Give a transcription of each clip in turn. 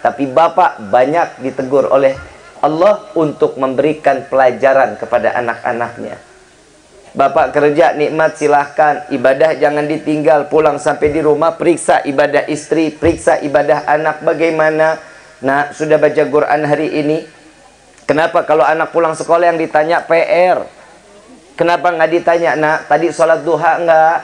tapi bapak banyak ditegur oleh Allah untuk memberikan pelajaran kepada anak-anaknya. Bapak kerja nikmat, silahkan. Ibadah jangan ditinggal. Pulang sampai di rumah, periksa ibadah istri, periksa ibadah anak. Bagaimana? Nah, sudah baca Quran hari ini? Kenapa kalau anak pulang sekolah yang ditanya PR? Kenapa nggak ditanya, nak, tadi sholat duha nggak?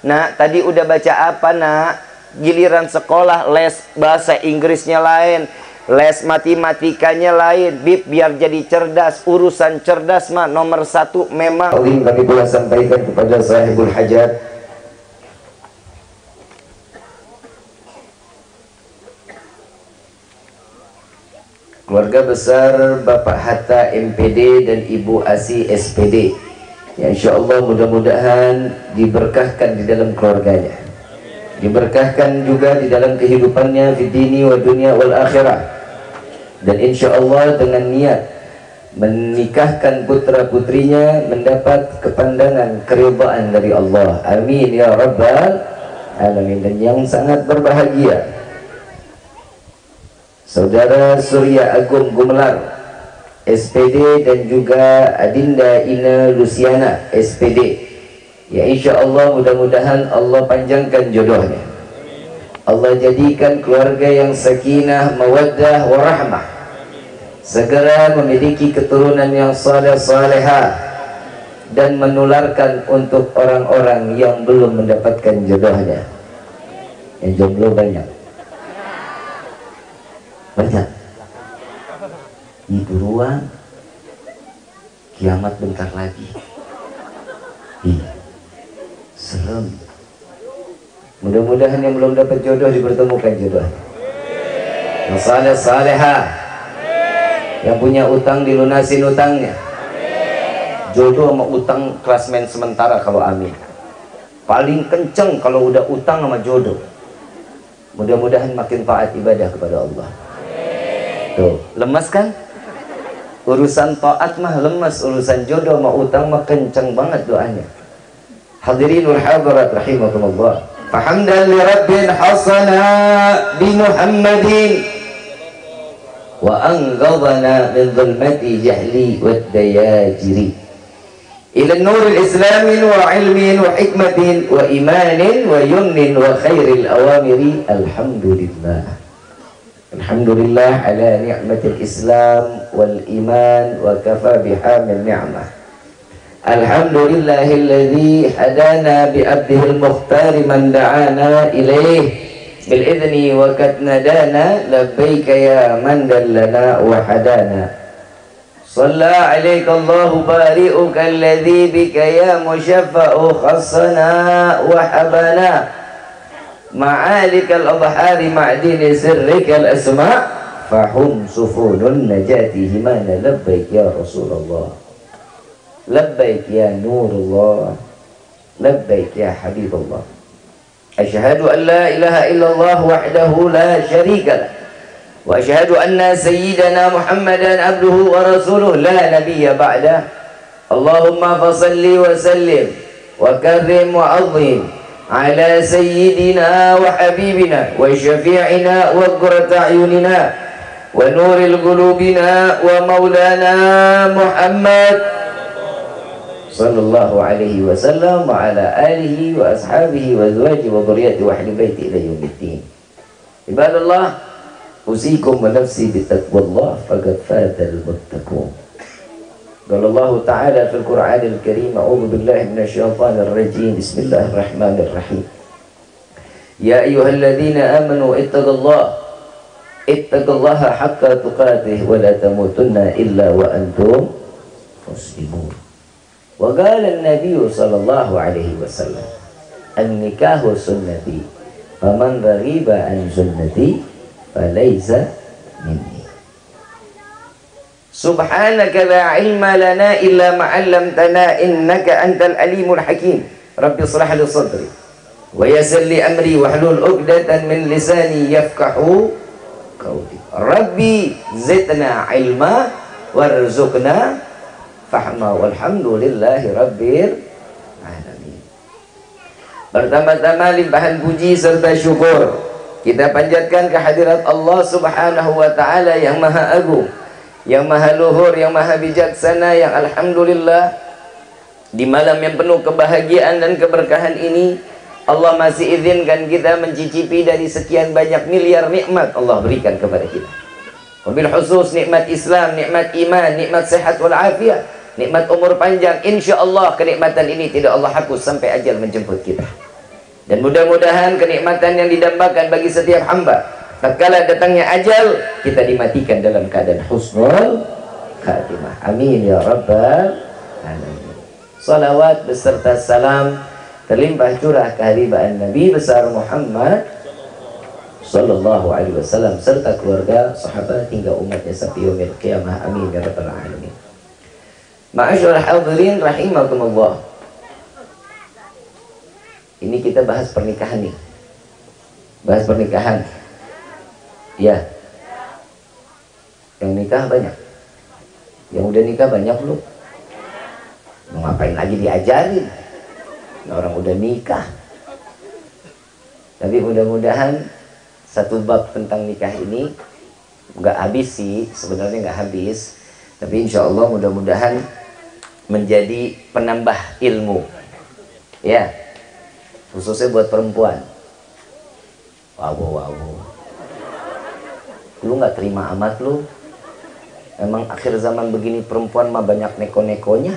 Nak, tadi udah baca apa, nak? Giliran sekolah, les bahasa Inggrisnya lain, les matematikanya lain. Bib, biar jadi cerdas. Urusan cerdas mah nomor satu memang. Kami pula sampaikan kepada sahibul hajat, keluarga besar Bapak Hatta MPD dan Ibu Asi SPD. Ya, insya Allah mudah-mudahan diberkahkan di dalam keluarganya, diberkahkan juga di dalam kehidupannya di dini wa dunia wal akhirah, dan insya Allah dengan niat menikahkan putra putrinya mendapat kepandangan keridhaan dari Allah. Amin ya rabbal alamin. Dan yang sangat berbahagia, Saudara Surya Agung Gumelar SPD dan juga Adinda Ina Luciana SPD. Ya, insya Allah mudah-mudahan Allah panjangkan jodohnya. Allah jadikan keluarga yang sakinah, mawaddah, warahmah. Segera memiliki keturunan yang saleh-salehah dan menularkan untuk orang-orang yang belum mendapatkan jodohnya. Yang jomblo banyak. Banyak. Buruan, kiamat bentar lagi. Serem. Mudah-mudahan yang belum dapat jodoh dipertemukan jodoh. Yang saleh-salehah, yang punya utang dilunasin utangnya. Jodoh sama utang klasmen sementara kalau amin. Paling kenceng kalau udah utang sama jodoh. Mudah-mudahan makin taat ibadah kepada Allah. Tuh, lemas kan? Urusan taat mah lemas, urusan jodoh mah utang mah kencang banget doanya. Hadirin wal hadirat rahimakumullah. Fahamdan li rabbin hasana bi Muhammadin wa anqadhana min dhulmati jahli wad dayajiri ila nuril islamin wa ilmin wa hikmatin wa imanin wa yumnin wa khairil awamiri. Alhamdulillah. Alhamdulillah ala ni'matil Islam wal iman wa kafa bihamil ni'mah. Alhamdulillahilladzi hadana bi abdihil mukhtar man da'ana ilaih bil idni wa katnadana labbaika ya man dallana wa hadana. Shalla alayka Allahu bari'uka alladzi bika ya musyaffa'u khassana wa habana. Ma'alikal adhari ma'dini sirrikal asma' fahum sufunun najati himana. Labbaik ya Rasulullah, labbaik ya Nurullah, labbaik ya Habibullah. Asyhadu an la ilaha illallah wahdahu la syarika lah, wa asyhadu anna sayyidana Muhammadan abduhu wa rasuluh la nabiyya ba'dah. Allahumma fasalli wa sallim wa karrim wa azim على سيدنا وحبيبنا وشفيعنا وقرة أعيننا ونور قلوبنا ومولانا محمد صلى الله عليه وسلم وعلى آله وأصحابه وأزواجه وذريته وأهل بيته إلى يوم الدين. عباد الله، أوصيكم ونفسي بتقوى الله فقد فاز المتقون. قال الله تعالى في القرآن الكريم: أعوذ بالله من الشيطان الرجيم، بسم الله الرحمن الرحيم. يا أيها الذين آمنوا اتقوا الله حق تقاته ولا تموتن إلا وأنتم مسلمون. وقال النبي صلى الله عليه وسلم: النكاح سنتي فمن رغب عن سنتي فليس مني. Subhanaka la ilma lana illa ma 'allamtana innaka antal alimul hakim. Rabbi shrah li sadri wa yassir li amri wahlul 'uqdatan min lisani yafqahu qawli. Rabbi zidna ilma warzuqna fahma walhamdulillahi rabbil alamin. Pertama-tama limpahan puji serta syukur Kita panjatkan kehadirat Allah Subhanahu wa taala yang maha agung, yang maha luhur, yang maha bijaksana, yang alhamdulillah di malam yang penuh kebahagiaan dan keberkahan ini Allah masih izinkan kita mencicipi dari sekian banyak miliar nikmat Allah berikan kepada kita. Wabil khusus nikmat Islam, nikmat iman, nikmat sehat wal afiat, nikmat umur panjang. Insyaallah kenikmatan ini tidak Allah hapus sampai ajal menjemput kita. Dan mudah-mudahan kenikmatan yang didambakan bagi setiap hamba, tatkala datangnya ajal, kita dimatikan dalam keadaan husnul khatimah. Amin ya rabbal alamin. Salawat beserta salam terlimpah curah kehadiran Nabi besar Muhammad sallallahu alaihi wasallam serta keluarga, sahabat hingga umatnya sampai yaumil qiyamah. Amin ya rabbal alamin. Ma'asyiral hadirin rahimakumullah. Ini kita bahas pernikahan nih. Bahas pernikahan. Ya. Yang nikah banyak. Yang udah nikah banyak belum? Mau ngapain lagi diajarin? Orang udah nikah. Tapi mudah-mudahan satu bab tentang nikah ini nggak habis sih, sebenarnya nggak habis. Tapi insya Allah mudah-mudahan menjadi penambah ilmu. Ya. Khususnya buat perempuan. Wow. Lu nggak terima amat lu. Emang akhir zaman begini perempuan mah banyak neko-nekonya.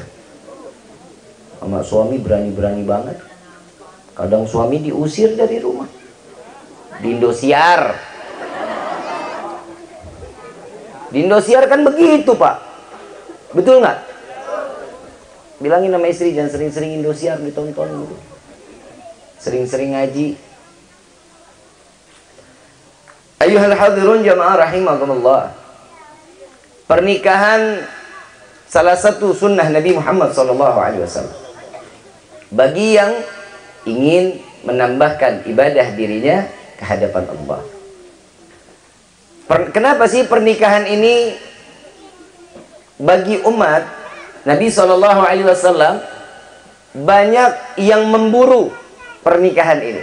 Sama suami berani-berani banget. Kadang suami diusir dari rumah. Di Indosiar. Di Indosiar kan begitu, Pak. Betul nggak? Bilangin sama istri jangan sering-sering Indosiar ditonton gitu. Sering-sering ngaji. Ayyuhal hadirun jamaah rahimakumullah. Pernikahan salah satu sunnah Nabi Muhammad SAW. Bagi yang ingin menambahkan ibadah dirinya ke hadapan Allah. Kenapa sih pernikahan ini bagi umat Nabi SAW banyak yang memburu pernikahan ini?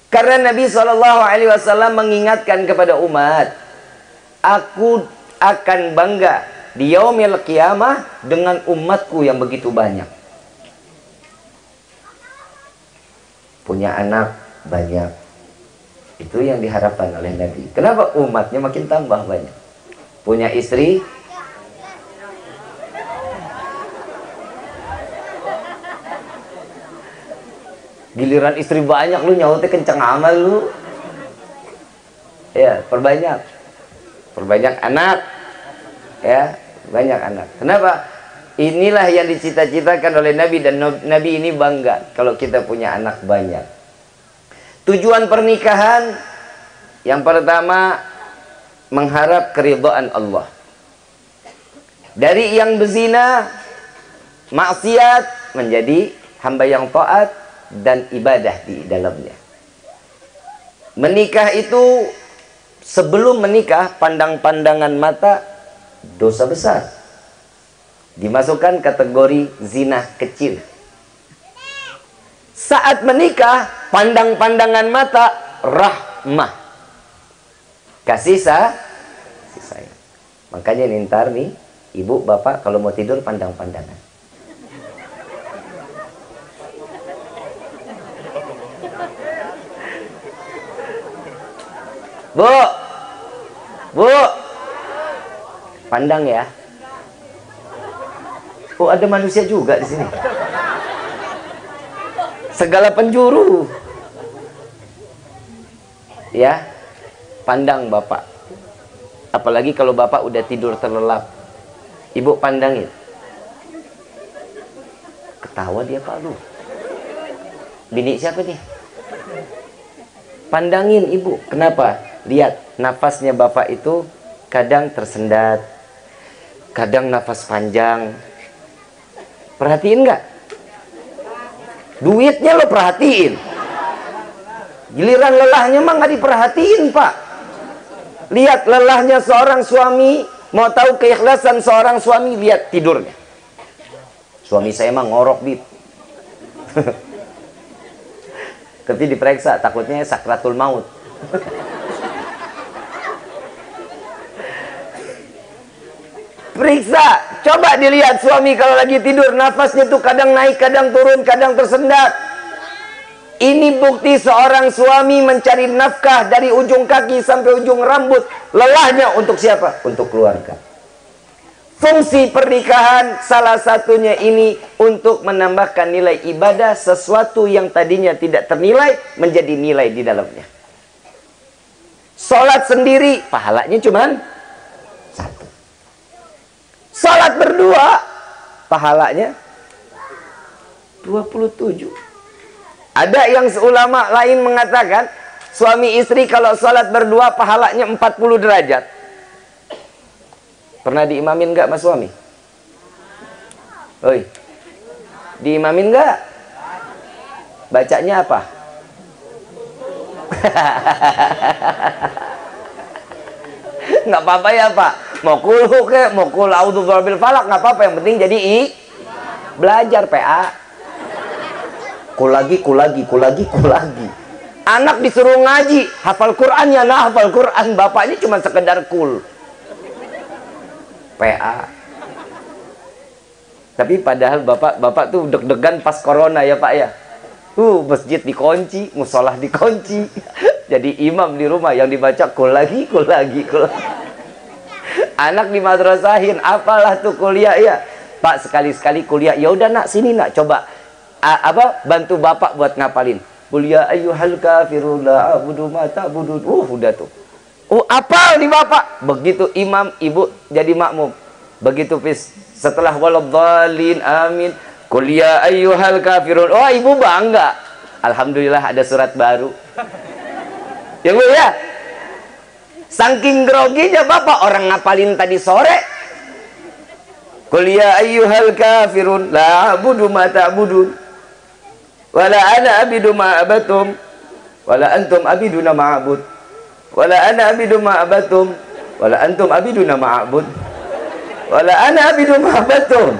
Karena Nabi SAW mengingatkan kepada umat, aku akan bangga di yaumil qiyamah dengan umatku yang begitu banyak. Punya anak banyak. Itu yang diharapkan oleh Nabi. Kenapa umatnya makin tambah banyak? Punya istri giliran istri banyak lu nyautnya kenceng amal lu. Ya, perbanyak anak. Ya, banyak anak. Kenapa? Inilah yang dicita-citakan oleh Nabi, dan Nabi ini bangga kalau kita punya anak banyak. Tujuan pernikahan yang pertama mengharap keridhaan Allah. Dari yang berzina, maksiat menjadi hamba yang taat dan ibadah di dalamnya. Menikah itu, sebelum menikah, pandang-pandangan mata dosa besar, dimasukkan kategori zina kecil. Saat menikah, pandang-pandangan mata rahmah, kasih sayang. Makanya ntar nih ibu bapak kalau mau tidur pandang-pandangan. Bu, pandang ya. Oh, ada manusia juga di sini. Segala penjuru. Ya, pandang bapak. Apalagi kalau bapak udah tidur terlelap. Ibu pandangin. Ketawa dia Pak lu. Bini siapa nih? Pandangin ibu. Kenapa? Lihat nafasnya bapak itu kadang tersendat, kadang nafas panjang. Perhatiin nggak? Duitnya lo perhatiin. Giliran lelahnya mah nggak diperhatiin, Pak. Lihat lelahnya seorang suami. Mau tahu keikhlasan seorang suami, lihat tidurnya. Suami saya mah ngorok, Bib. Tapi diperiksa, takutnya sakratul maut. Periksa, coba dilihat suami kalau lagi tidur, nafasnya tuh kadang naik, kadang turun, kadang tersendat. Ini bukti seorang suami mencari nafkah dari ujung kaki sampai ujung rambut. Lelahnya untuk siapa? Untuk keluarga. Fungsi pernikahan salah satunya ini untuk menambahkan nilai ibadah, sesuatu yang tadinya tidak ternilai menjadi nilai di dalamnya. Sholat sendiri pahalanya cuman 1. Sholat berdua pahalanya 27. Ada yang ulama lain mengatakan suami istri kalau sholat berdua pahalanya 40 derajat. Pernah diimamin nggak mas suami? Oi, diimamin nggak? Bacanya apa? Nggak apa-apa ya pak. Mau kulhu ke, mau kul a'udzu birabbil falaq, nggak apa-apa. Yang penting jadi belajar PA. Kul lagi. Anak disuruh ngaji, hafal Qur'annya, nah hafal Qur'an. Bapaknya cuma sekedar kul. PA. Tapi padahal bapak tuh deg-degan pas corona ya pak ya. Masjid dikunci, musolah dikunci. Jadi imam di rumah yang dibaca kul lagi. Anak di madrasahin, apalah tuh kuliah ya. Pak sekali-sekali kuliah, ya udah nak sini nak coba bantu bapak buat ngapalin. Kuliah ayyuhal kafirun la a'budu ma ta'budun. Udah tuh. Apal nih bapak. Begitu imam, ibu jadi makmum. Begitu setelah waladhdallin amin. Kuliah ayyuhal kafirun. Ibu bangga. Alhamdulillah ada surat baru. Ya bu ya. Saking groginya bapak orang ngapalin tadi sore. Kuliah ayyuhal kafirun la a'budu ma ta'budun. Wala ana abidu ma abatum. Wala antum abiduna ma'abud. Wala ana abidu ma'abatum. Wala antum abiduna ma'abud. Wala ana abidu ma'abatum.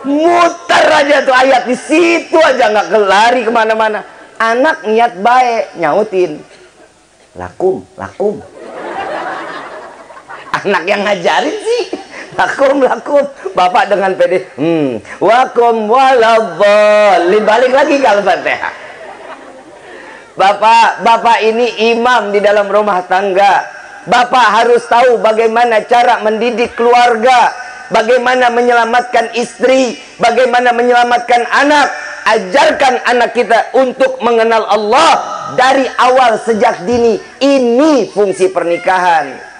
Muter aja tuh ayat di situ aja, nggak lari kemana-mana. Anak niat baik nyautin lakum. Anak yang ngajarin sih lakum. Bapak dengan pede wakum waladhdallin, balik lagi ke Al-Fatihah. Bapak ini imam di dalam rumah tangga. Bapak harus tahu bagaimana cara mendidik keluarga, bagaimana menyelamatkan istri, bagaimana menyelamatkan anak. Ajarkan anak kita untuk mengenal Allah dari awal sejak dini. Ini fungsi pernikahan.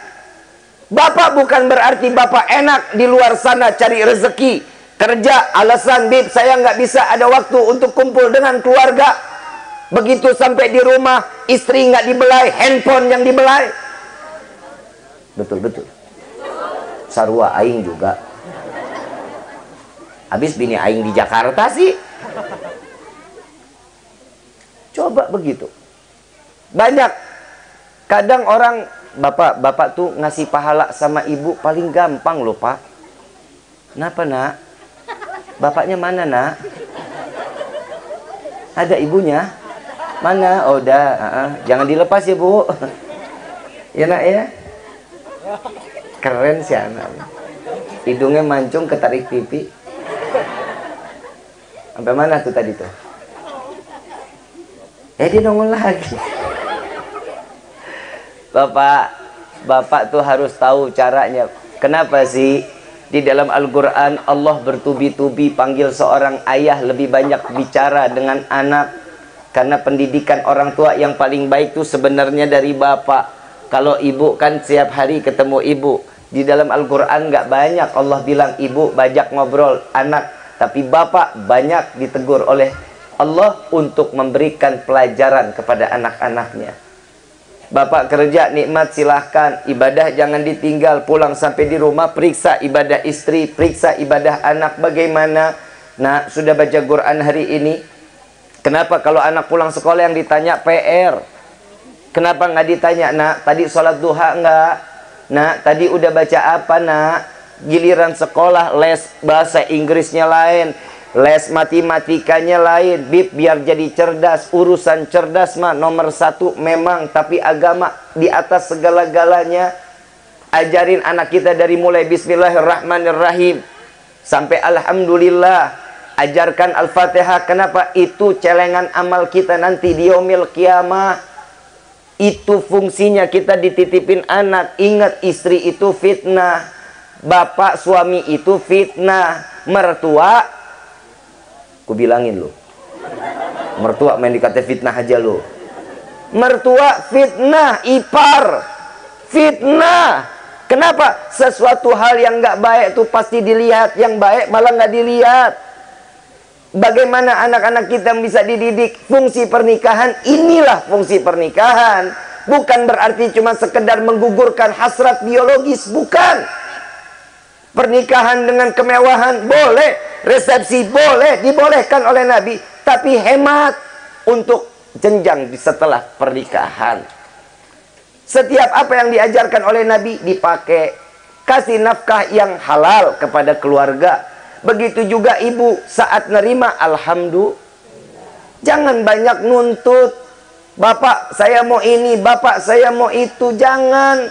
Bapak bukan berarti bapak enak di luar sana cari rezeki, kerja, alasan bib saya nggak bisa ada waktu untuk kumpul dengan keluarga. Begitu sampai di rumah, istri nggak dibelai, handphone yang dibelai. Betul. Sarua aing juga. Habis bini aing di Jakarta sih. Coba begitu. Banyak. Kadang orang, bapak tuh ngasih pahala sama ibu paling gampang loh pak. Kenapa nak? Bapaknya mana nak? Ada ibunya? Mana? Oh udah, jangan dilepas ya bu. Ya nak ya. Keren sih anak. Hidungnya mancung ketarik pipi. Sampai mana tuh tadi tuh? Dia nongol lagi. Bapak tuh harus tahu caranya. Kenapa sih di dalam Al-Quran Allah bertubi-tubi panggil seorang ayah lebih banyak bicara dengan anak? Karena pendidikan orang tua yang paling baik itu sebenarnya dari bapak. Kalau ibu kan setiap hari ketemu ibu. Di dalam Al-Quran nggak banyak Allah bilang ibu bajak ngobrol anak. Tapi bapak banyak ditegur oleh Allah untuk memberikan pelajaran kepada anak-anaknya. Bapak kerja nikmat silahkan, ibadah jangan ditinggal, pulang sampai di rumah periksa ibadah istri, periksa ibadah anak bagaimana. Nah, sudah baca Quran hari ini? Kenapa kalau anak pulang sekolah yang ditanya PR? Kenapa nggak ditanya, nak tadi sholat duha nggak? Nak tadi udah baca apa nak? Giliran sekolah les bahasa Inggrisnya lain. Les matematikanya lain, Bib, biar jadi cerdas. Urusan cerdas mah nomor satu memang, tapi agama di atas segala-galanya. Ajarin anak kita dari mulai Bismillahirrahmanirrahim sampai Alhamdulillah. Ajarkan Al-Fatihah. Kenapa? Itu celengan amal kita nanti di yaumil qiyamah. Itu fungsinya kita dititipin anak. Ingat, istri itu fitnah, bapak suami itu fitnah, mertua, ku bilangin lo, mertua main dikata fitnah aja lo. Mertua fitnah, ipar fitnah. Kenapa? Sesuatu hal yang nggak baik itu pasti dilihat, yang baik malah nggak dilihat. Bagaimana anak-anak kita bisa dididik? Fungsi pernikahan, inilah fungsi pernikahan. Bukan berarti cuma sekedar menggugurkan hasrat biologis, bukan. Pernikahan dengan kemewahan boleh, resepsi boleh, dibolehkan oleh Nabi, tapi hemat untuk jenjang setelah pernikahan. Setiap apa yang diajarkan oleh Nabi dipakai. Kasih nafkah yang halal kepada keluarga. Begitu juga ibu saat nerima, alhamdulillah. Jangan banyak nuntut. Bapak saya mau ini, bapak saya mau itu. Jangan.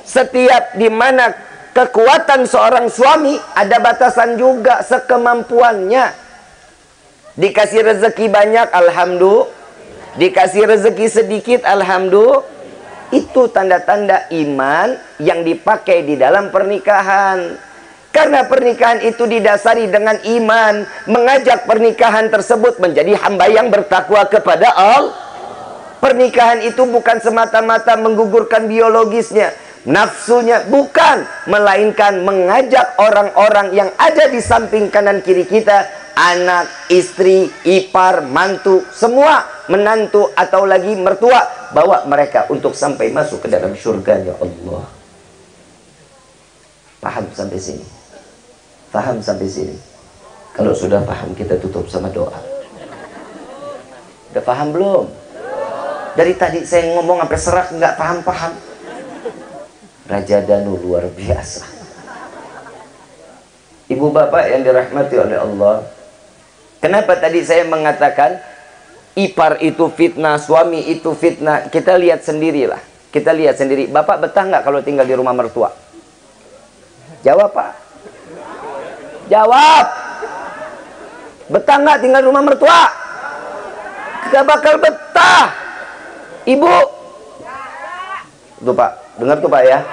Setiap dimana kekuatan seorang suami, ada batasan juga sekemampuannya. Dikasih rezeki banyak, alhamdulillah. Dikasih rezeki sedikit, alhamdulillah. Itu tanda-tanda iman yang dipakai di dalam pernikahan. Karena pernikahan itu didasari dengan iman, mengajak pernikahan tersebut menjadi hamba yang bertakwa kepada Allah. Pernikahan itu bukan semata-mata menggugurkan biologisnya, nafsunya, bukan, melainkan mengajak orang-orang yang ada di samping kanan kiri kita, anak, istri, ipar, mantu, semua menantu atau lagi mertua, bawa mereka untuk sampai masuk ke dalam surganya Allah. Paham sampai sini? Paham sampai sini? Kalau sudah paham, kita tutup sama doa. Udah paham belum? Dari tadi saya ngomong sampai serak, nggak paham-paham. Raja Danu luar biasa. Ibu bapak yang dirahmati oleh Allah, kenapa tadi saya mengatakan ipar itu fitnah, suami itu fitnah? Kita lihat sendirilah. Kita lihat sendiri. Bapak betah nggak kalau tinggal di rumah mertua? Jawab, Pak. Jawab. Betah nggak tinggal di rumah mertua? Gak bakal betah. Ibu. Tuh Pak, dengar tuh Pak ya.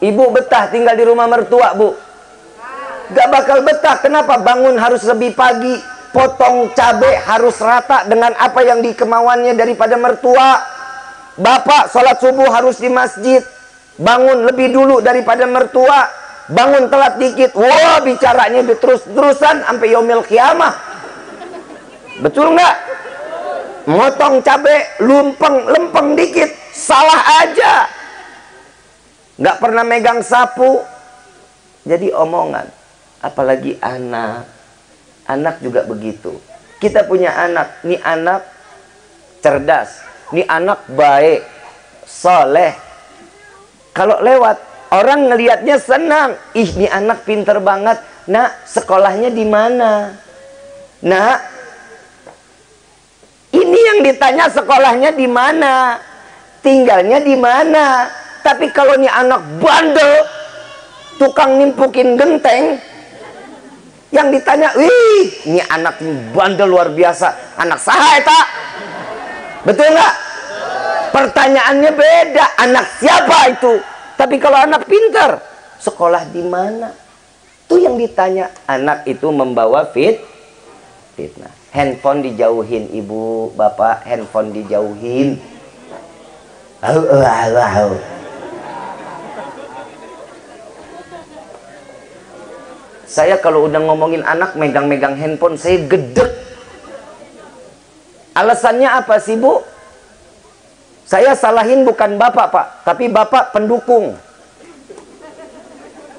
Ibu betah tinggal di rumah mertua, Bu? Gak bakal betah. Kenapa? Bangun harus lebih pagi, potong cabai harus rata dengan apa yang dikemauannya daripada mertua. Bapak sholat subuh harus di masjid, bangun lebih dulu daripada mertua. Bangun telat dikit, wah bicaranya terus-terusan sampai yaumil qiyamah. Betul nggak? Motong cabai lempeng dikit, salah aja. Nggak pernah megang sapu, jadi omongan. Apalagi anak. Anak juga begitu. Kita punya anak, nih anak cerdas, nih anak baik, soleh. Kalau lewat, orang ngelihatnya senang. Ih, nih anak pinter banget. Nak, sekolahnya di mana? Nak, ini yang ditanya sekolahnya di mana, tinggalnya di mana. Tapi kalau nih anak bandel, tukang nimpukin genteng, yang ditanya, wih, ini anak bandel luar biasa. Anak saha eta? Betul nggak? Pertanyaannya beda. Anak siapa itu? Tapi kalau anak pintar, sekolah di mana? Itu yang ditanya. Anak itu membawa fitnah. Handphone dijauhin, ibu, bapak, handphone dijauhin. Saya kalau udah ngomongin anak megang-megang handphone, saya gedek. Alasannya apa sih, Bu? Saya salahin bukan bapak, Pak, tapi bapak pendukung.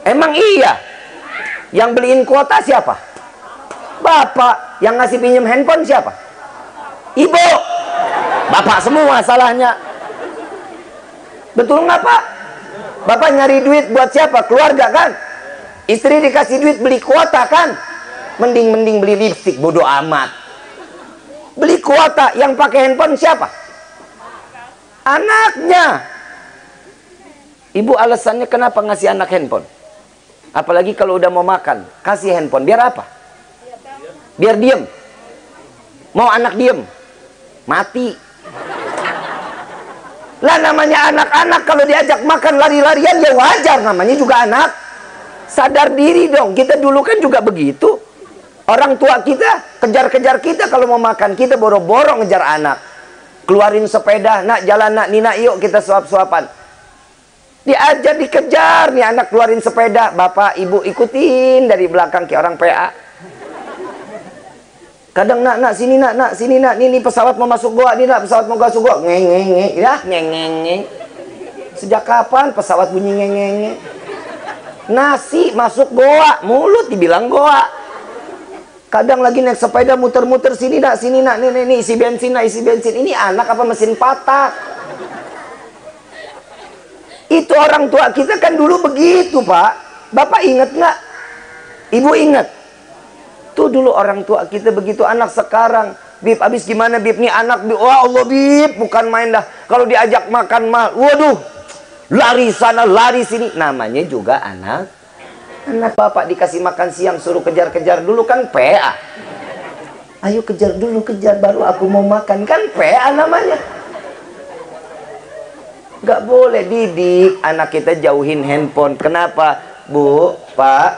Emang iya? Yang beliin kuota siapa? Bapak. Yang ngasih pinjam handphone siapa? Ibu. Bapak semua salahnya. Betul nggak, Pak? Bapak nyari duit buat siapa? Keluarga kan? Istri dikasih duit beli kuota kan? Mending beli lipstik, bodoh amat. Beli kuota, yang pakai handphone siapa? Anaknya. Ibu alasannya kenapa ngasih anak handphone? Apalagi kalau udah mau makan, kasih handphone. Biar apa? Biar diem. Mau anak diem? Mati. Lah namanya anak-anak kalau diajak makan lari-larian ya wajar, namanya juga anak. Sadar diri dong, kita dulu kan juga begitu. Orang tua kita kejar-kejar kita kalau mau makan, kita boro-boro ngejar anak. Keluarin sepeda, nak jalan nak, Nina yuk kita suap-suapan. Diajar, dikejar nih anak keluarin sepeda, bapak ibu ikutin dari belakang kayak orang PA. Kadang nak sini nak sini nak, ini pesawat mau masuk goa, ini nak pesawat mau masuk goa, ngeng ya ngeng. Sejak kapan pesawat bunyi ngeng? Nasi masuk goa, mulut dibilang goa. Kadang lagi naik sepeda muter-muter sini nak ini isi bensin nak isi bensin. Ini anak apa mesin patak? Itu orang tua kita kan dulu begitu, Pak. Bapak ingat nggak? Ibu ingat? Tuh dulu orang tua kita begitu. Anak sekarang, Bib, abis gimana Bib? Nih anak, Bib. Wah Allah Bib, bukan main dah. Kalau diajak makan mah, waduh, lari sana, lari sini. Namanya juga anak. Anak bapak dikasih makan siang, suruh kejar-kejar dulu kan PA. Ayo kejar dulu, kejar, baru aku mau makan. Kan PA namanya. Gak boleh didik anak kita jauhin handphone. Kenapa? Bu, Pak,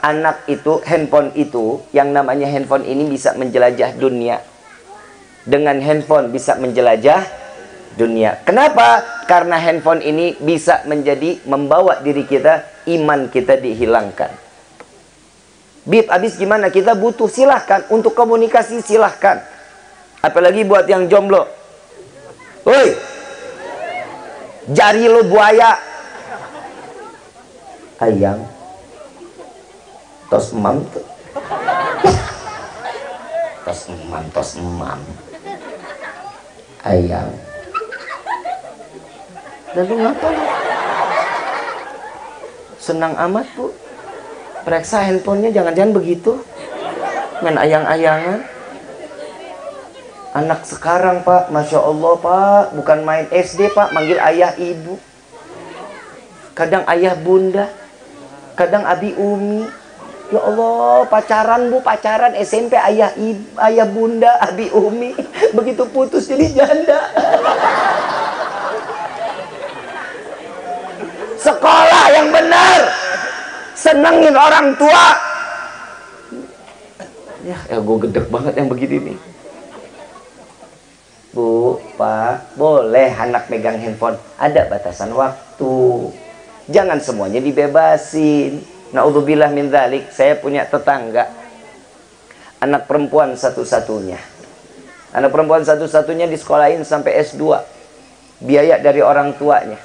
anak itu, handphone itu, yang namanya handphone ini bisa menjelajah dunia. Dengan handphone bisa menjelajah dunia. Kenapa? Karena handphone ini bisa menjadi, membawa diri kita, iman kita dihilangkan. Bib, abis gimana? Kita butuh, silahkan. Untuk komunikasi silahkan. Apalagi buat yang jomblo. Woi, jari lo buaya. Ayang tos emam tuh. Tos emam ayang. Lalu ngapa lu? Senang amat bu. Periksa handphonenya, jangan-jangan begitu. Main ayang-ayangan. Anak sekarang Pak, Masya Allah Pak, bukan main SD Pak, manggil ayah ibu. Kadang ayah bunda, kadang abi umi. Ya Allah, pacaran bu, pacaran SMP ayah ibu, ayah bunda, abi umi. Begitu putus jadi janda. Sekolah yang benar, senengin orang tua. Ya gue gedek banget yang begini nih. Bu, Pak, boleh anak megang handphone, ada batasan waktu. Jangan semuanya dibebasin. Naudzubillah min dzalik. Saya punya tetangga, anak perempuan satu-satunya. Anak perempuan satu-satunya disekolahin sampai S2. Biaya dari orang tuanya.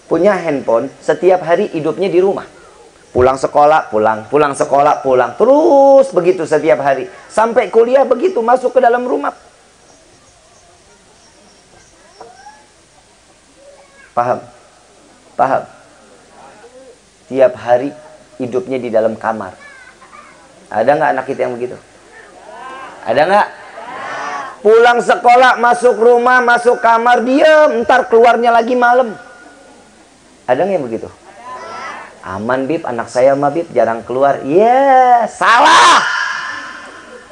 Punya handphone, setiap hari hidupnya di rumah. Pulang sekolah, pulang, pulang sekolah, pulang. Terus begitu setiap hari. Sampai kuliah begitu, masuk ke dalam rumah. Paham? Paham? Tiap hari hidupnya di dalam kamar. Ada nggak anak kita yang begitu? Ada nggak? Pulang sekolah, masuk rumah, masuk kamar, diam. Ntar keluarnya lagi malam. Ada nggak yang begitu? Aman Bib, anak saya mah Bib jarang keluar. Ya, salah.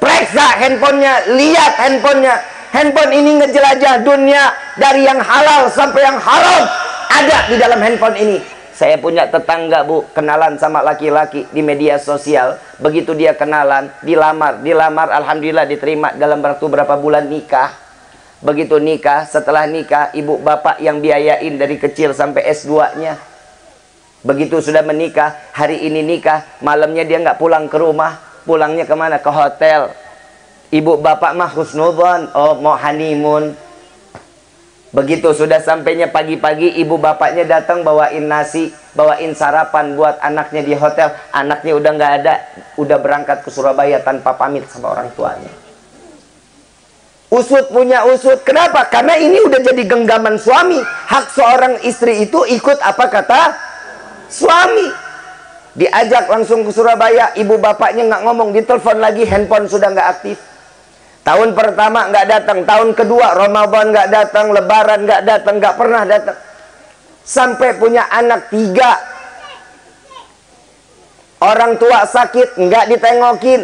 Periksa handphonenya, lihat handphonenya. Handphone ini ngejelajah dunia dari yang halal sampai yang haram. Ada di dalam handphone ini. Saya punya tetangga bu, kenalan sama laki-laki di media sosial. Begitu dia kenalan, dilamar, alhamdulillah diterima dalam waktu berapa bulan nikah. Begitu nikah, setelah nikah, ibu bapak yang biayain dari kecil sampai S2-nya. Begitu sudah menikah, hari ini nikah, malamnya dia nggak pulang ke rumah, pulangnya kemana? Ke hotel. Ibu bapak mah husnudzon, oh mau honeymoon. Begitu sudah sampainya pagi-pagi, ibu bapaknya datang bawain nasi, bawain sarapan buat anaknya di hotel. Anaknya udah nggak ada, udah berangkat ke Surabaya tanpa pamit sama orang tuanya. Usut punya usut. Kenapa? Karena ini udah jadi genggaman suami. Hak seorang istri itu ikut apa kata suami. Diajak langsung ke Surabaya, ibu bapaknya nggak ngomong, ditelepon lagi, handphone sudah nggak aktif. Tahun pertama nggak datang, tahun kedua Ramadan nggak datang, Lebaran nggak datang, nggak pernah datang. Sampai punya anak 3. Orang tua sakit, nggak ditengokin.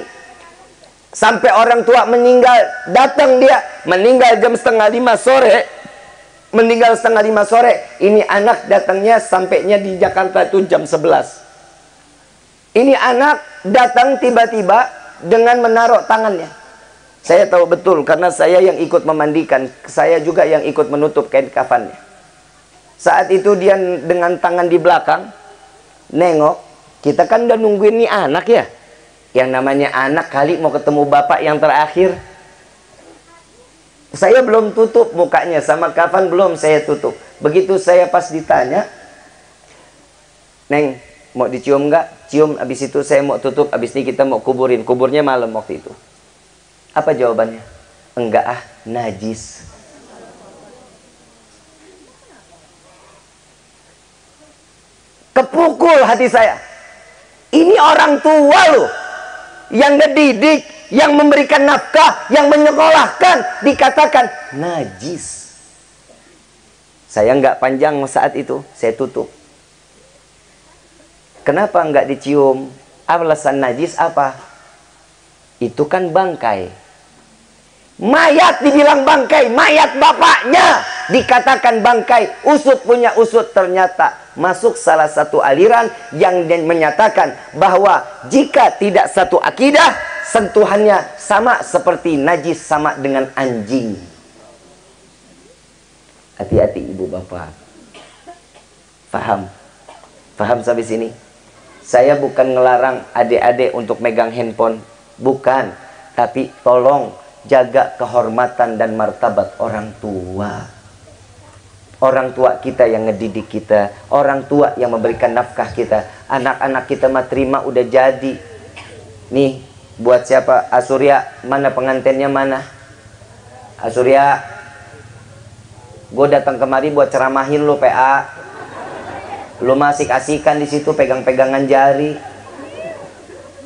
Sampai orang tua meninggal, datang dia, meninggal jam 4:30 sore. Meninggal 4:30 sore. Ini anak datangnya sampainya di Jakarta itu jam 11. Ini anak datang tiba-tiba dengan menaruh tangannya. Saya tahu betul karena saya yang ikut memandikan, saya juga yang ikut menutup kain kafannya. Saat itu dia dengan tangan di belakang nengok, kita kan udah nungguin nih anak ya. Yang namanya anak kali mau ketemu bapak yang terakhir. Saya belum tutup mukanya, sama kafan belum saya tutup. Begitu saya pas ditanya, "Neng, mau dicium nggak?" Cium, habis itu saya mau tutup, habis ini kita mau kuburin. Kuburnya malam waktu itu. Apa jawabannya? Enggak ah, najis. Kepukul hati saya. Ini orang tua loh, yang ngedidik, yang memberikan nafkah, yang menyekolahkan, dikatakan najis. Saya nggak panjang saat itu, saya tutup. Kenapa nggak dicium? Alasan najis apa? Itu kan bangkai. Mayat dibilang bangkai, mayat bapaknya dikatakan bangkai. Usut punya usut, ternyata masuk salah satu aliran yang menyatakan bahwa jika tidak satu akidah, sentuhannya sama seperti najis, sama dengan anjing. Hati-hati ibu bapak. Paham? Paham sampai sini? Saya bukan ngelarang adik-adik untuk megang handphone, bukan. Tapi tolong jaga kehormatan dan martabat orang tua. Orang tua kita yang ngedidik kita, orang tua yang memberikan nafkah kita. Anak-anak kita mah terima udah jadi. Nih, buat siapa? Asurya, mana pengantinnya mana? Asurya, gue datang kemari buat ceramahin lo PA. Lu masih asik-asikan di situ, pegang-pegangan jari.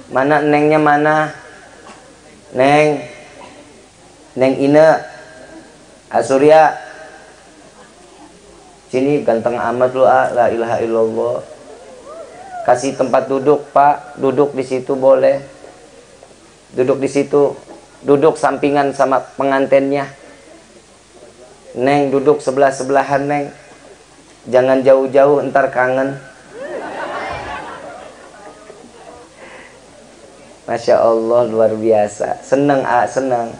Mana nengnya mana? Neng Ine, Asurya, sini ganteng amat lu ah, la ilaha illallah. Kasih tempat duduk pak, duduk di situ boleh. Duduk di situ, duduk sampingan sama pengantennya. Neng duduk sebelah-sebelahan neng. Jangan jauh-jauh, ntar kangen. Masya Allah, luar biasa. Seneng A, seneng.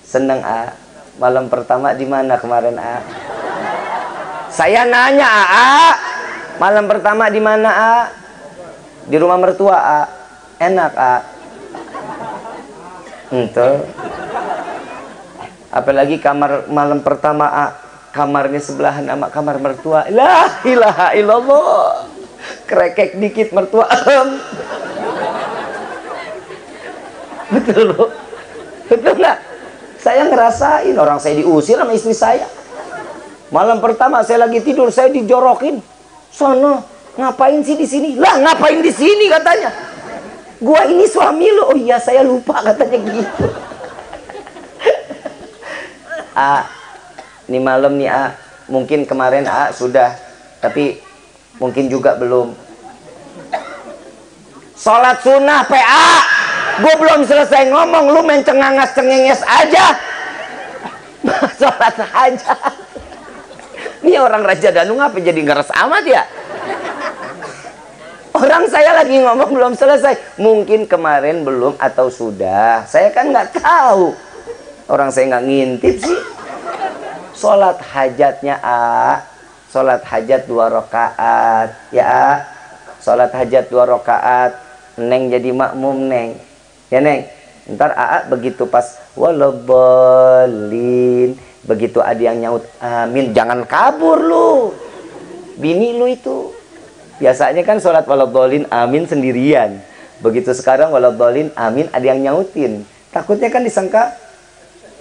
Seneng A. Malam pertama di mana kemarin A? Saya nanya A. Malam pertama di mana A? Di rumah mertua A. Enak A. Entuh. Apalagi kamar malam pertama A. Kamarnya sebelahan sama kamar mertua. La ilaha illallah. Krekek dikit mertua. Betul loh. Betul nggak? Saya ngerasain, orang saya diusir sama istri saya. Malam pertama saya lagi tidur, saya dijorokin. Sono, ngapain sih di sini? Lah, ngapain di sini katanya? Gua ini suami lo. Oh iya, saya lupa katanya gitu. Ini malam nih A, mungkin kemarin A sudah, tapi mungkin juga belum. Sholat sunnah PA, gue belum selesai ngomong, lu main cengangas-cengenges aja. Sholat aja. Ini orang Raja Danu ngapa jadi ngeres amat ya? Orang saya lagi ngomong belum selesai, mungkin kemarin belum atau sudah. Saya kan nggak tahu. Orang saya nggak ngintip sih. Sholat hajatnya A, sholat hajat 2 rakaat ya A, sholat hajat 2 rakaat. Neng jadi makmum neng, ya neng. Ntar A begitu pas walabolin, begitu ada yang nyaut amin, jangan kabur lu, bini lu itu. Biasanya kan sholat walabolin amin sendirian, begitu sekarang walabolin amin ada yang nyautin, takutnya kan disangka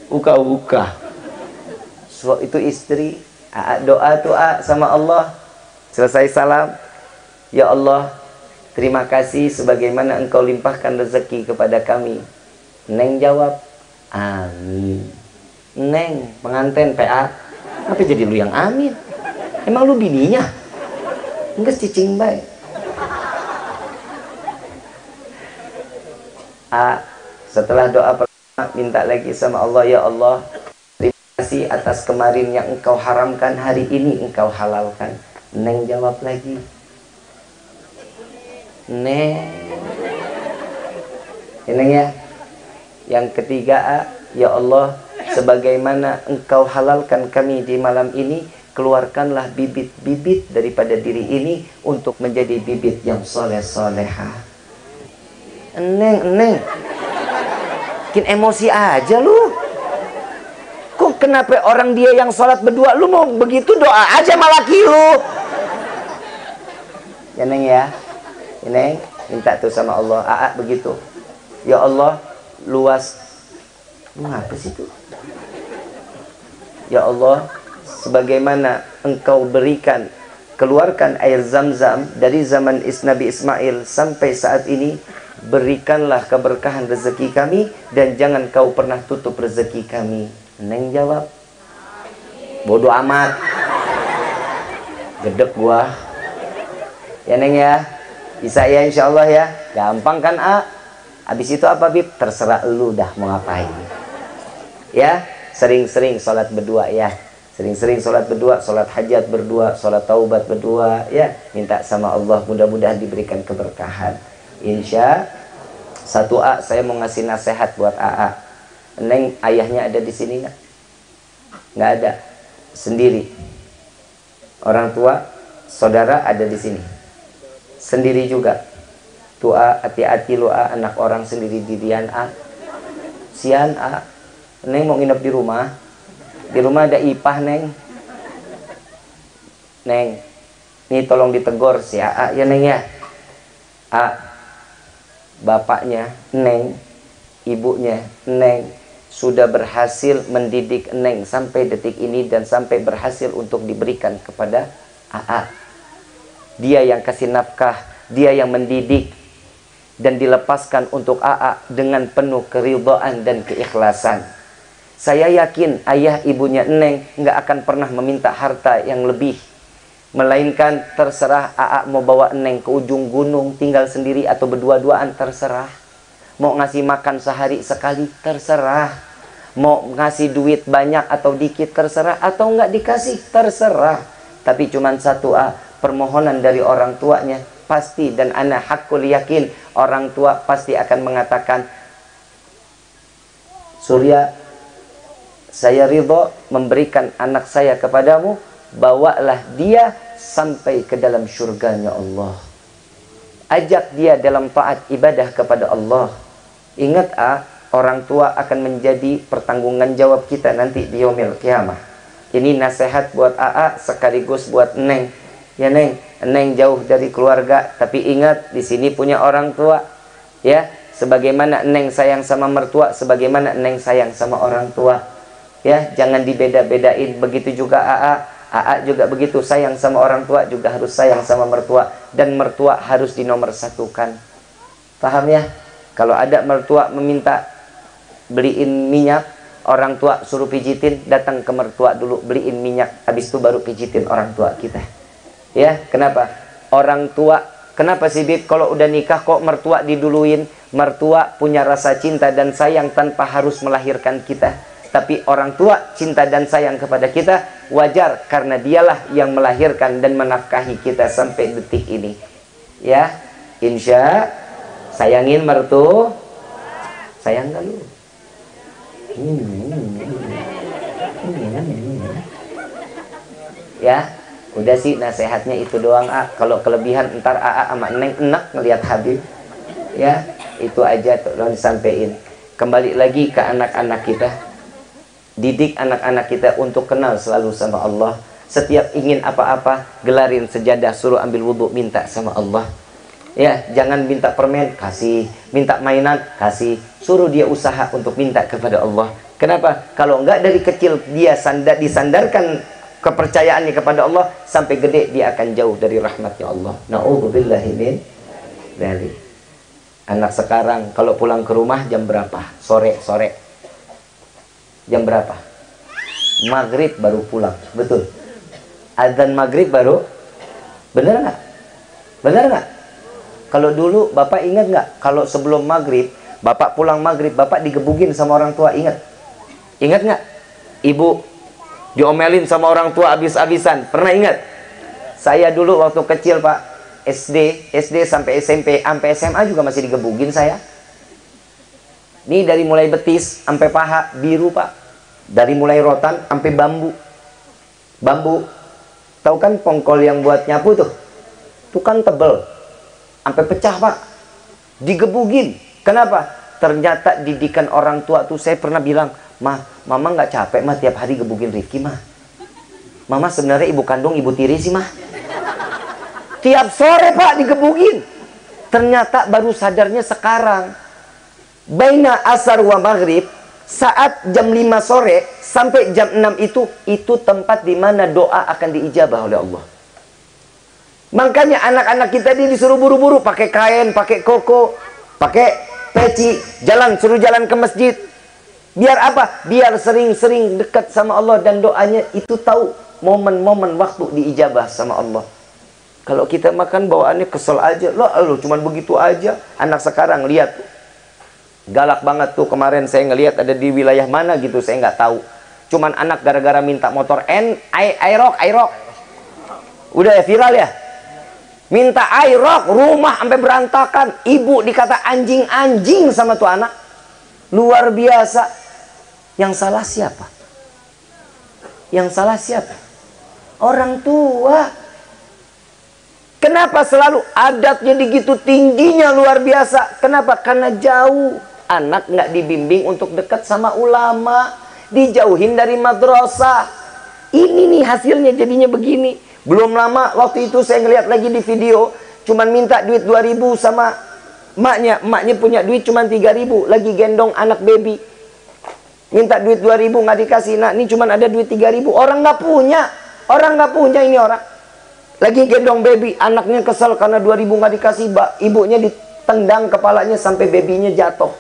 uka-uka. So, itu istri doa tuh sama Allah selesai salam, ya Allah terima kasih sebagaimana engkau limpahkan rezeki kepada kami. Neng jawab, amin. Neng, pengantin PA, apa jadi lu yang amin? Emang lu bininya? Enggak cicing baik. Setelah doa pertama, minta lagi sama Allah, ya Allah, terima kasih atas kemarin yang engkau haramkan, hari ini engkau halalkan. Neng jawab lagi, Neng. Neng ya. Yang ketiga, ya Allah, sebagaimana engkau halalkan kami di malam ini, keluarkanlah bibit-bibit daripada diri ini untuk menjadi bibit yang soleh-solehah. Neng, bikin emosi aja lu. Kok kenapa orang dia yang sholat berdua, lu mau begitu doa aja sama laki lu. Ya Neng ya, Neng minta tuh sama Allah. Begitu, ya Allah, luas. Lu ngapa sih tuh? Ya Allah, sebagaimana engkau berikan, keluarkan air Zam-Zam dari zaman Nabi Ismail sampai saat ini, berikanlah keberkahan rezeki kami dan jangan kau pernah tutup rezeki kami. Neng jawab, bodoh amat, gedek gua. Ya Neng ya, bisa ya insya Allah ya, gampang kan Habis itu apa Bib? Terserah lu dah mau ngapain. Ya, sering-sering sholat berdua ya. Sering-sering sholat berdua, sholat hajat berdua, sholat taubat berdua ya. Minta sama Allah mudah-mudahan diberikan keberkahan. Insya 1A, saya mau ngasih nasihat buat AA. Neng, ayahnya ada di sini nggak? Nggak ada. Sendiri. Orang tua, saudara ada di sini. Sendiri juga. Tua, hati-hati lu anak orang sendiri dirian Sian Neng mau nginep di rumah. Di rumah ada ipah Neng. Neng, nih tolong ditegur si ya Neng ya. Bapaknya Neng, ibunya Neng sudah berhasil mendidik Neng sampai detik ini dan sampai berhasil untuk diberikan kepada Dia yang kasih nafkah, dia yang mendidik dan dilepaskan untuk dengan penuh keridhaan dan keikhlasan. Saya yakin ayah ibunya Neng nggak akan pernah meminta harta yang lebih, melainkan terserah mau bawa Neng ke ujung gunung tinggal sendiri atau berdua-duaan, terserah. Mau ngasih makan sehari sekali, terserah. Mau ngasih duit banyak atau dikit, terserah. Atau nggak dikasih, terserah. Tapi cuman satu permohonan dari orang tuanya pasti, dan ana hakul yakin orang tua pasti akan mengatakan, Surya, saya ridho memberikan anak saya kepadamu, bawalah dia sampai ke dalam syurganya Allah. Ajak dia dalam taat ibadah kepada Allah. Ingat orang tua akan menjadi pertanggungan jawab kita nanti di yaumil kiamah. Ini nasihat buat sekaligus buat Neng. Ya Neng, Neng jauh dari keluarga, tapi ingat di sini punya orang tua. Ya, sebagaimana Neng sayang sama mertua, sebagaimana Neng sayang sama orang tua. Ya, jangan dibeda-bedain. Begitu juga AA juga begitu, sayang sama orang tua juga harus sayang sama mertua, dan mertua harus dinomorsatukan. Paham ya? Kalau ada mertua meminta beliin minyak, orang tua suruh pijitin, datang ke mertua dulu beliin minyak, habis itu baru pijitin orang tua kita. Ya, kenapa? Orang tua, kenapa sih Bib kalau udah nikah kok mertua diduluin? Mertua punya rasa cinta dan sayang tanpa harus melahirkan kita. Tapi orang tua cinta dan sayang kepada kita wajar karena dialah yang melahirkan dan menafkahi kita sampai detik ini. Ya, insya sayangin mertua. Sayang gak lu? Ya, udah sih nasihatnya itu doang. Kalau kelebihan ntar sama Neng enak ngelihat Habib. Ya, itu aja tuh disampaikan. Kembali lagi ke anak-anak kita. Didik anak-anak kita untuk kenal selalu sama Allah. Setiap ingin apa-apa, gelarin sejadah, suruh ambil wudhu, minta sama Allah. Ya, jangan minta permen, kasih. Minta mainan, kasih. Suruh dia usaha untuk minta kepada Allah. Kenapa? Kalau enggak dari kecil dia disandarkan kepercayaannya kepada Allah, sampai gede dia akan jauh dari rahmatnya Allah. Na'udzubillahi min. Dari anak sekarang kalau pulang ke rumah jam berapa? Sore. Jam berapa? Maghrib baru pulang. Betul. Adzan maghrib baru. Bener nggak? Bener nggak? Kalau dulu bapak ingat nggak? Kalau sebelum maghrib, bapak pulang maghrib, bapak digebugin sama orang tua. Ingat? Ingat nggak? Ibu diomelin sama orang tua abis-abisan. Pernah ingat? Saya dulu waktu kecil pak, SD sampai SMP, sampai SMA juga masih digebugin saya. Ini dari mulai betis sampai paha biru pak. Dari mulai rotan sampai bambu. Tahu kan pongkol yang buat nyapu tuh? Itu kan tebel. Sampai pecah pak. Digebugin. Kenapa? Ternyata didikan orang tua tuh, saya pernah bilang, mama nggak capek mah tiap hari gebugin Rifki mah. Mama sebenarnya ibu kandung, ibu tiri sih mah. Tiap sore pak digebugin. Ternyata baru sadarnya sekarang. Baina asar wa maghrib, saat jam 5 sore sampai jam 6 itu tempat di mana doa akan diijabah oleh Allah. Makanya anak-anak kita ini disuruh buru-buru pakai kain, pakai koko, pakai peci, suruh jalan ke masjid. Biar apa? Biar sering-sering dekat sama Allah dan doanya itu tahu momen-momen waktu diijabah sama Allah. Kalau kita makan bawaannya kesel aja, lo cuman begitu aja. Anak sekarang lihat galak banget tuh. Kemarin saya ngelihat ada di wilayah mana gitu, saya nggak tahu. Cuman anak gara-gara minta motor Aerox. Udah ya viral ya. Minta Aerox, rumah sampai berantakan. Ibu dikata anjing-anjing sama tuh anak. Luar biasa. Yang salah siapa? Yang salah siapa? Orang tua. Kenapa selalu adatnya begitu tingginya luar biasa? Kenapa? Karena jauh. Anak nggak dibimbing untuk dekat sama ulama. Dijauhin dari madrasah. Ini nih hasilnya jadinya begini. Belum lama waktu itu saya ngeliat lagi di video. Cuman minta duit 2.000 sama emaknya. Emaknya punya duit cuman 3.000. Lagi gendong anak baby. Minta duit 2.000 nggak dikasih. Nah ini cuman ada duit 3.000. Orang nggak punya. Orang nggak punya ini orang. Lagi gendong baby, anaknya kesel karena 2.000 nggak dikasih, ibunya ditendang kepalanya sampai babynya jatuh.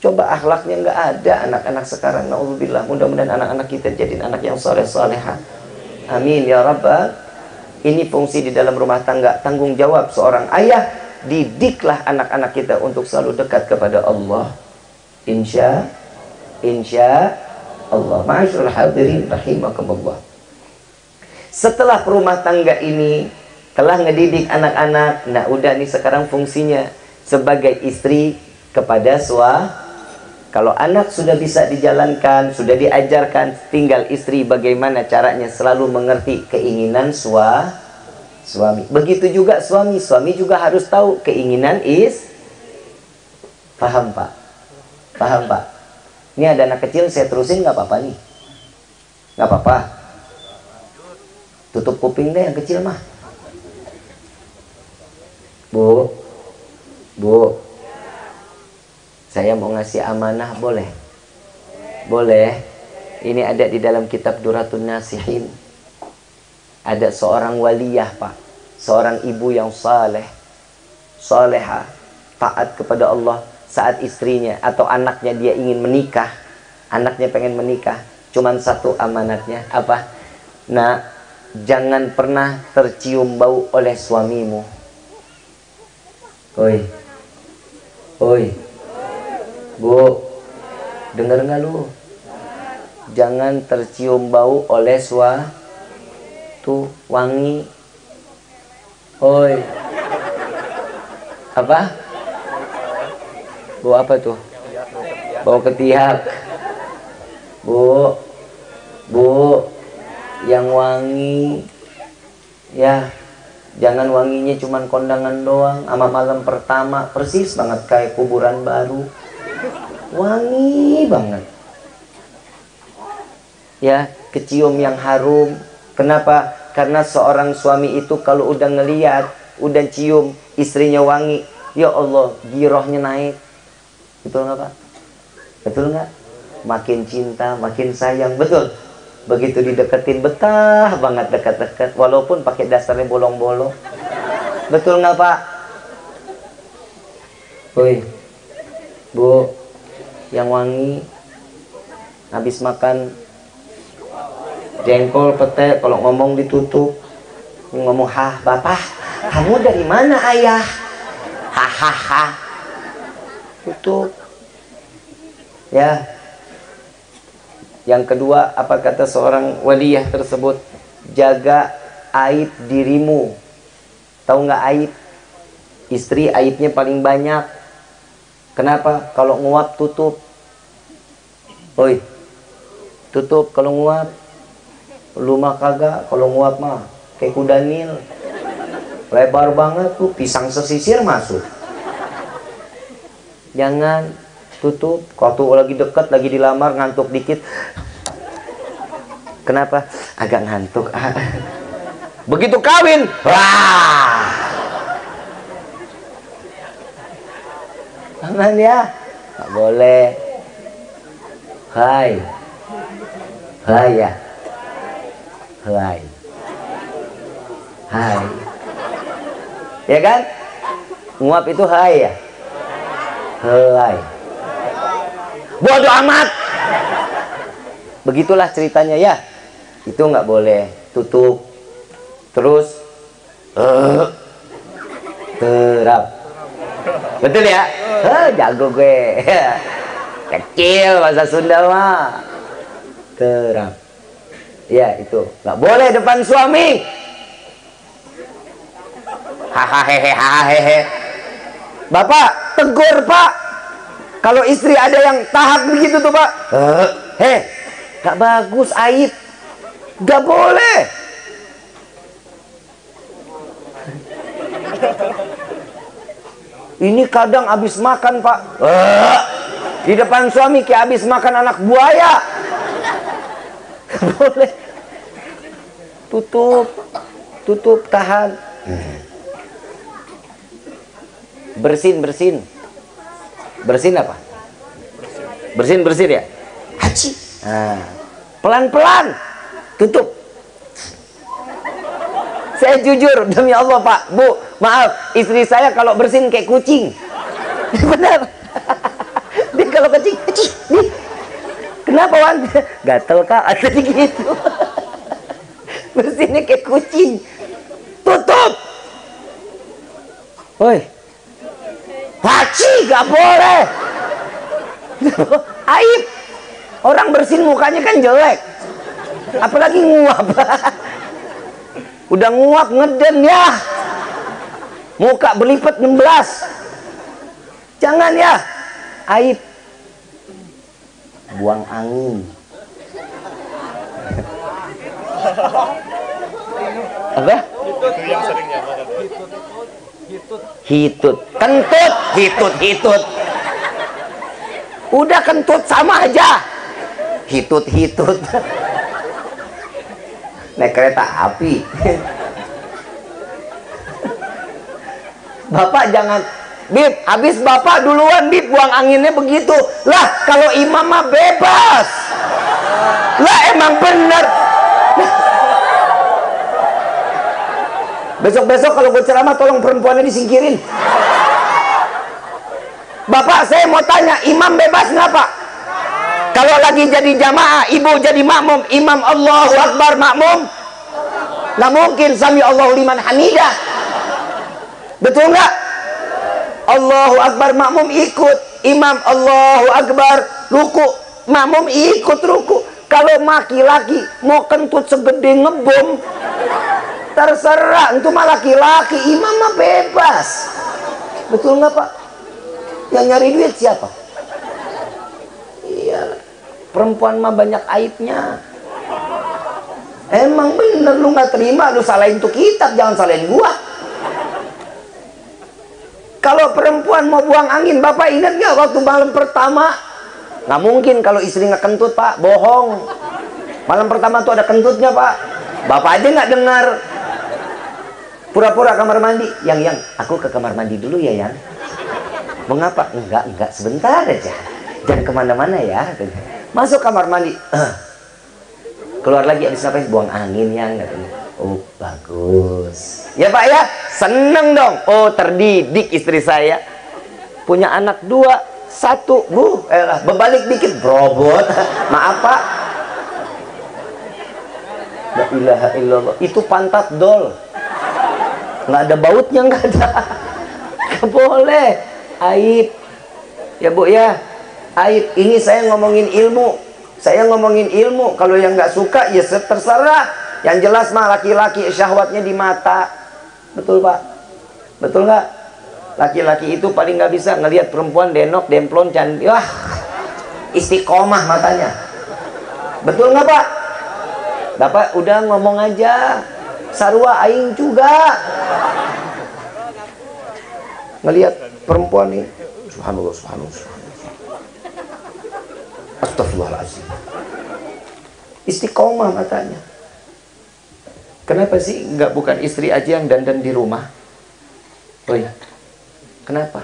Coba akhlaknya nggak ada anak-anak sekarang. Na'udzubillah. Mudah-mudahan anak-anak kita jadi anak yang soleh-soleha. Amin ya Rabbal. Ini fungsi di dalam rumah tangga. Tanggung jawab seorang ayah. Didiklah anak-anak kita untuk selalu dekat kepada Allah. Insya Allah. Ma'asyiral hadirin rahimakumullah. Setelah rumah tangga ini telah ngedidik anak-anak, nah udah nih sekarang fungsinya sebagai istri kepada suami. Kalau anak sudah bisa dijalankan, sudah diajarkan, tinggal istri bagaimana caranya selalu mengerti keinginan suami. Begitu juga suami juga harus tahu keinginan Paham pak? Paham pak? Ini ada anak kecil, saya terusin nggak apa-apa nih? Nggak apa-apa. Tutup kuping deh yang kecil mah. Bu, saya mau ngasih amanah, boleh? Boleh. Ini ada di dalam kitab Duratun Nasihin. Ada seorang waliyah pak, seorang ibu yang salehah, taat kepada Allah. Saat istrinya atau anaknya dia ingin menikah, anaknya pengen menikah, cuman satu amanatnya apa? Nah, jangan pernah tercium bau oleh suamimu. Oi, bu, dengar nggak lu? Jangan tercium bau oleh tuh wangi. Oi, apa? Bau apa tuh? Bau ketiak. Bu, yang wangi ya, jangan wanginya cuman kondangan doang sama malam pertama, persis banget kayak kuburan baru, wangi banget ya. Kecium yang harum. Kenapa? Karena seorang suami itu kalau udah ngeliat, udah cium istrinya wangi, ya Allah, girohnya naik. Betul nggak pak? Betul nggak? Makin cinta, makin sayang. Betul. Begitu dideketin, betah banget dekat-dekat, walaupun pakai dasarnya bolong-bolong. Betul nggak pak? Woi, Bu, yang wangi, habis makan jengkol, pete, kalau ngomong ditutup. Ngomong, "Hah, Bapak, kamu dari mana, Ayah?" Hahaha. Tutup. Ya. Yang kedua, apa kata seorang waliyah tersebut? Jaga aib dirimu. Tahu nggak aib? Istri aibnya paling banyak. Kenapa? Kalau nguap tutup. Oi, tutup kalau nguap. Lu mah kagak, kalau nguap mah kayak kuda Nil. Lebar banget tuh, pisang sesisir masuk. Jangan tutup. Kalau tuh lagi deket, lagi dilamar, ngantuk dikit. Kenapa? Agak ngantuk. Begitu kawin, wah. Aman ya? Nggak boleh. Hai. Hai ya. Hai. Hai. Ya kan? Nguap itu hai ya? Hai. Bodoh amat. Begitulah ceritanya ya. Itu nggak boleh. Tutup. Terus terap. Betul ya? Jago gue. Kecil bahasa Sunda mah. Terap. Ya itu nggak boleh depan suami. Hahaha. Bapak tegur Pak. Kalau istri ada yang tahap begitu tuh Pak. Nggak bagus, aib. Nggak boleh. Ini kadang habis makan Pak. Di depan suami kayak habis makan anak buaya. Boleh. Tutup, tahan. Bersin apa? Bersin ya. Haji. Nah, pelan-pelan. Tutup. Saya jujur demi Allah Pak, Bu, maaf, istri saya kalau bersin kayak kucing. Benar. Dia kalau kucing, nih. Kenapa Wan? Gatel Kak, ada gitu. Bersinnya kayak kucing. Tutup. Woi. Haji, gak boleh. Aib. Orang bersin mukanya kan jelek. Apalagi nguap. Udah nguap ngeden ya. Muka berlipat 16. Jangan ya. Aib. Buang angin. Apa? Hitut. Kentut. Hitut. Udah kentut sama aja. Hitut. Naik kereta api. Bapak jangan, Bib, habis Bapak duluan Bib, buang anginnya begitu. Lah, kalau imam mah bebas. Lah, emang bener. Besok-besok kalau gue ceramah tolong perempuannya disingkirin. Bapak, saya mau tanya, imam bebas nggak Pak? Kalau lagi jadi jamaah, ibu jadi makmum, imam Allahu Akbar makmum, nggak mungkin sami Allahu liman hamidah. Betul nggak? Allahu Akbar makmum ikut, imam Allahu Akbar ruku, makmum ikut ruku. Kalau laki-laki mau kentut segede ngebom, terserah, itu mah laki-laki, imam mah bebas. Betul nggak Pak? Yang nyari duit siapa? Iya, perempuan mah banyak aibnya. Emang bener, lu nggak terima, lu salahin tuh kitab, jangan salahin gua. Kalau perempuan mau buang angin, Bapak ingat nggak waktu malam pertama? Nggak mungkin kalau istri nggak kentut Pak, bohong. Malam pertama tuh ada kentutnya Pak. Bapak aja nggak dengar. Pura-pura kamar mandi. Yang, aku ke kamar mandi dulu ya Yang. Mengapa? Enggak, sebentar aja. Jangan kemana-mana ya. Masuk kamar mandi. Keluar lagi habis ngapain? Buang angin Yang. Oh bagus. Ya Pak ya, seneng dong. Oh terdidik istri saya. punya anak 2, 1, berbalik dikit berobot. Maaf Pak. La ilaha illallah, itu pantat dol, nggak ada bautnya, nggak ada. Nggak boleh, aib ya Bu ya, aib. Ini saya ngomongin ilmu, kalau yang nggak suka ya terserah. Yang jelas mah laki-laki syahwatnya di mata, betul Pak, betul nggak? Laki-laki itu paling nggak bisa ngelihat perempuan denok, demplon, cantik, wah istiqomah matanya, betul nggak Pak? Bapak udah ngomong aja, sarua aing juga ngelihat perempuan nih, subhanallah, astagfirullahaladzim, istiqomah matanya. Kenapa sih bukan istri aja yang dandan di rumah? Oh ya, kenapa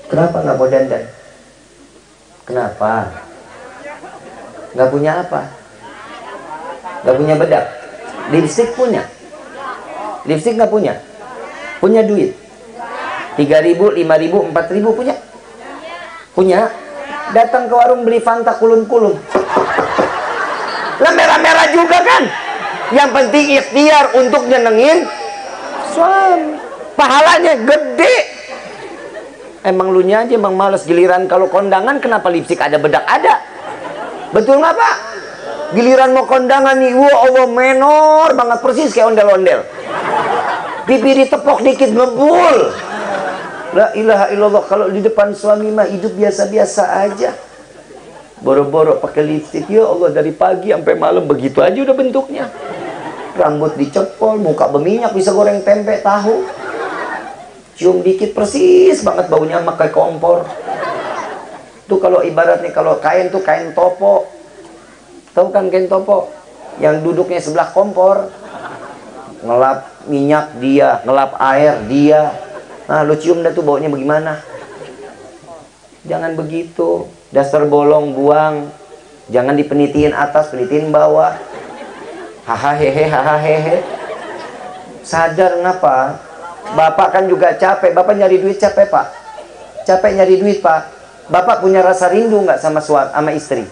nggak mau dandan? Kenapa? Nggak punya apa? Nggak punya bedak. Lipstik punya? Lipstik nggak punya? Punya duit? 3.000, 5.000, 4.000 punya? Punya? Datang ke warung beli Fanta kulun-kulun. Lah merah-merah juga kan? Yang penting ikhtiar untuk nyenengin suami. Pahalanya gede. Emang lu nya aja emang males, giliran kalau kondangan kenapa lipstik ada bedak ada? Betul nggak Pak? Giliran mau kondangan nih, wah Allah menor banget, persis kayak ondel-ondel. Pipi ditepok dikit ngebul. La ilaha illallah. Kalau di depan suami mah hidup biasa-biasa aja. Boro-boro pakai lipstik, ya Allah, dari pagi sampai malam begitu aja udah bentuknya. Rambut dicepol, muka berminyak, bisa goreng tempe tahu. Cium dikit persis banget baunya sama kayak kompor. Tuh kalau ibaratnya kalau kain tuh kain topo. Tahu kan kain topo? Yang duduknya sebelah kompor. Ngelap minyak dia, ngelap air dia. Nah, lu cium dah tuh baunya bagaimana? Jangan begitu. Dasar bolong buang. Jangan dipenitiin atas, penitiin bawah. Hahaha hehe. Sadar ngapa? Bapak kan juga capek. Bapak nyari duit capek Pak. Capek nyari duit Pak. Bapak punya rasa rindu nggak sama istri?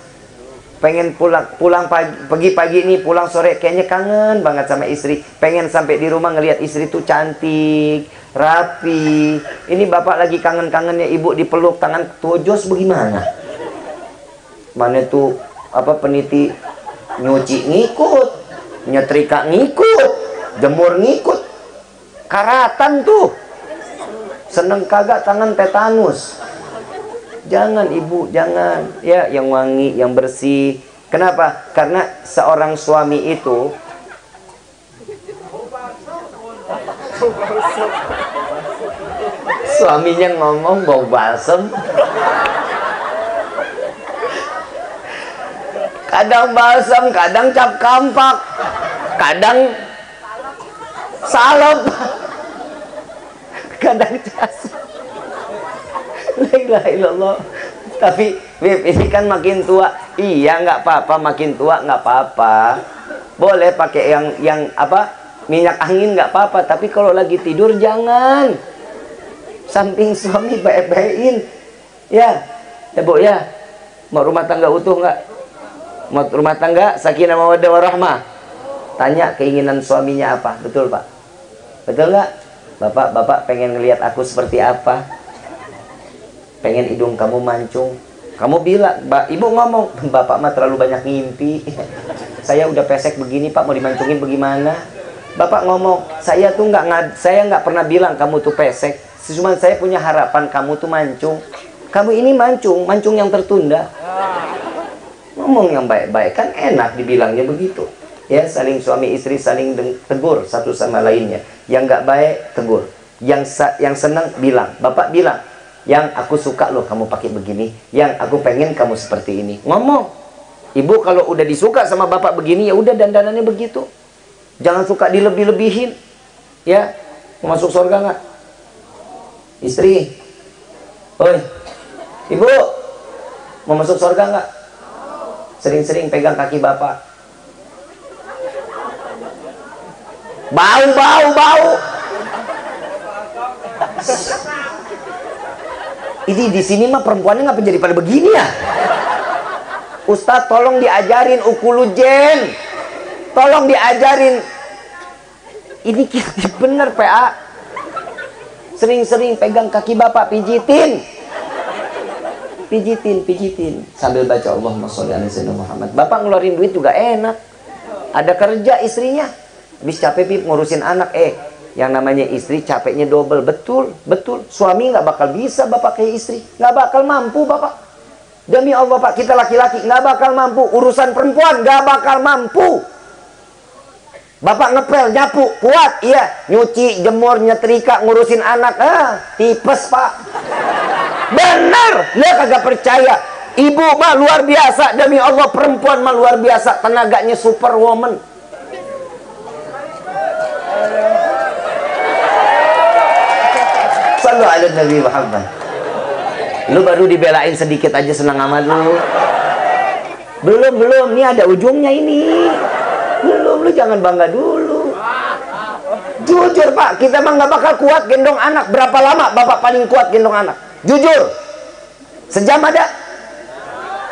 Pengen pulang pagi ini, pulang sore, kayaknya kangen banget sama istri. Pengen sampai di rumah ngelihat istri tuh cantik, rapi. Ini bapak lagi kangen-kangennya ibu dipeluk, tangan tojos bagaimana? Mana tuh peniti nyuci ngikut, nyetrika ngikut, jemur ngikut, karatan tuh. Seneng kagak tangan tetanus. Jangan ibu, jangan ya, yang wangi, yang bersih. Kenapa? Karena seorang suami itu suaminya ngomong bau balsem. Kadang balsam, kadang cap kampak, kadang salep, kadang jas. La ilaha illallah. Tapi Beb, ini kan makin tua. Iya nggak apa-apa, makin tua nggak apa-apa. Boleh pakai yang minyak angin nggak apa-apa. Tapi kalau lagi tidur jangan. Samping suami baik-baikin. Ya Bu ya. Mau rumah tangga utuh nggak? Mau rumah tangga sakinah mawaddah warahmah? Tanya keinginan suaminya apa. Betul Pak? Betul nggak? Bapak pengen ngelihat aku seperti apa? Pengen hidung kamu mancung. Kamu bilang, ibu ngomong, bapak mah terlalu banyak ngimpi. Saya udah pesek begini Pak, mau dimancungin bagaimana? Bapak ngomong, saya nggak pernah bilang kamu tuh pesek. Cuma saya punya harapan kamu tuh mancung. Kamu ini mancung yang tertunda. Ngomong yang baik-baik kan enak dibilangnya begitu. Ya, saling suami istri saling tegur satu sama lainnya. Yang nggak baik tegur. Yang senang bilang, bapak bilang, yang aku suka loh kamu pakai begini, yang aku pengen kamu seperti ini. Ngomong. Ibu kalau udah disuka sama bapak begini, ya udah dandanannya begitu. Jangan suka dilebih-lebihin. Ya, mau masuk surga nggak? Istri, oi, ibu, mau masuk surga nggak? Sering-sering pegang kaki bapak. Bau. Ini di sini mah perempuannya ngapa jadi pada begini ya? Ustadz tolong diajarin ukulujen. Tolong diajarin. Ini kita bener PA. Sering-sering pegang kaki bapak, pijitin. Pijitin. Sambil baca Allahumma sholli ala sayyidina Muhammad. Bapak ngeluarin duit juga enak. Ada kerja istrinya. Habis capek pip ngurusin anak. Yang namanya istri capeknya double. Betul. Suami nggak bakal bisa bapak kayak istri. Nggak bakal mampu bapak. Demi Allah pak, kita laki-laki nggak bakal mampu. Urusan perempuan nggak bakal mampu. Bapak ngepel, nyapu, kuat, iya. Nyuci, jemur, nyetrika, ngurusin anak. Tipes pak. Benar, dia kagak percaya. Ibu mah luar biasa. Demi Allah, perempuan mah luar biasa. Tenaganya superwoman. Sallu ala Nabi Muhammad. Lu baru dibelain sedikit aja senang amat lu. Belum, ini ada ujungnya ini. Belum, lu jangan bangga dulu. Jujur pak, kita mah nggak bakal kuat gendong anak. Berapa lama bapak paling kuat gendong anak? Jujur. Sejam ada?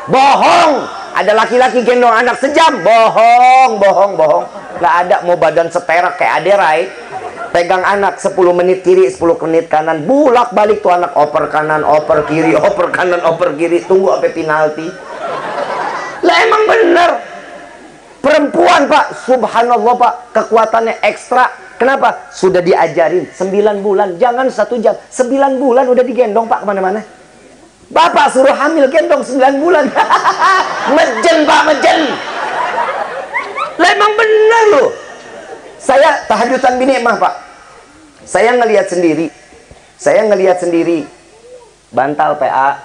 Bohong. Ada laki-laki gendong anak sejam? Bohong. Nggak ada, mau badan seterak kayak Aderai. Pegang anak 10 menit kiri, 10 menit kanan. Bulak balik tuh anak, oper kanan, oper kiri, oper kanan, oper kiri. Tunggu sampai penalti. Lah emang bener. Perempuan pak, subhanallah pak, kekuatannya ekstra. Kenapa? Sudah diajarin 9 bulan, jangan 1 jam. 9 bulan udah digendong pak kemana-mana. Bapak suruh hamil gendong 9 bulan. Mejen pak, mejen. Lah emang bener loh. Saya tahajudan bini mah pak. Saya ngelihat sendiri. Bantal PA.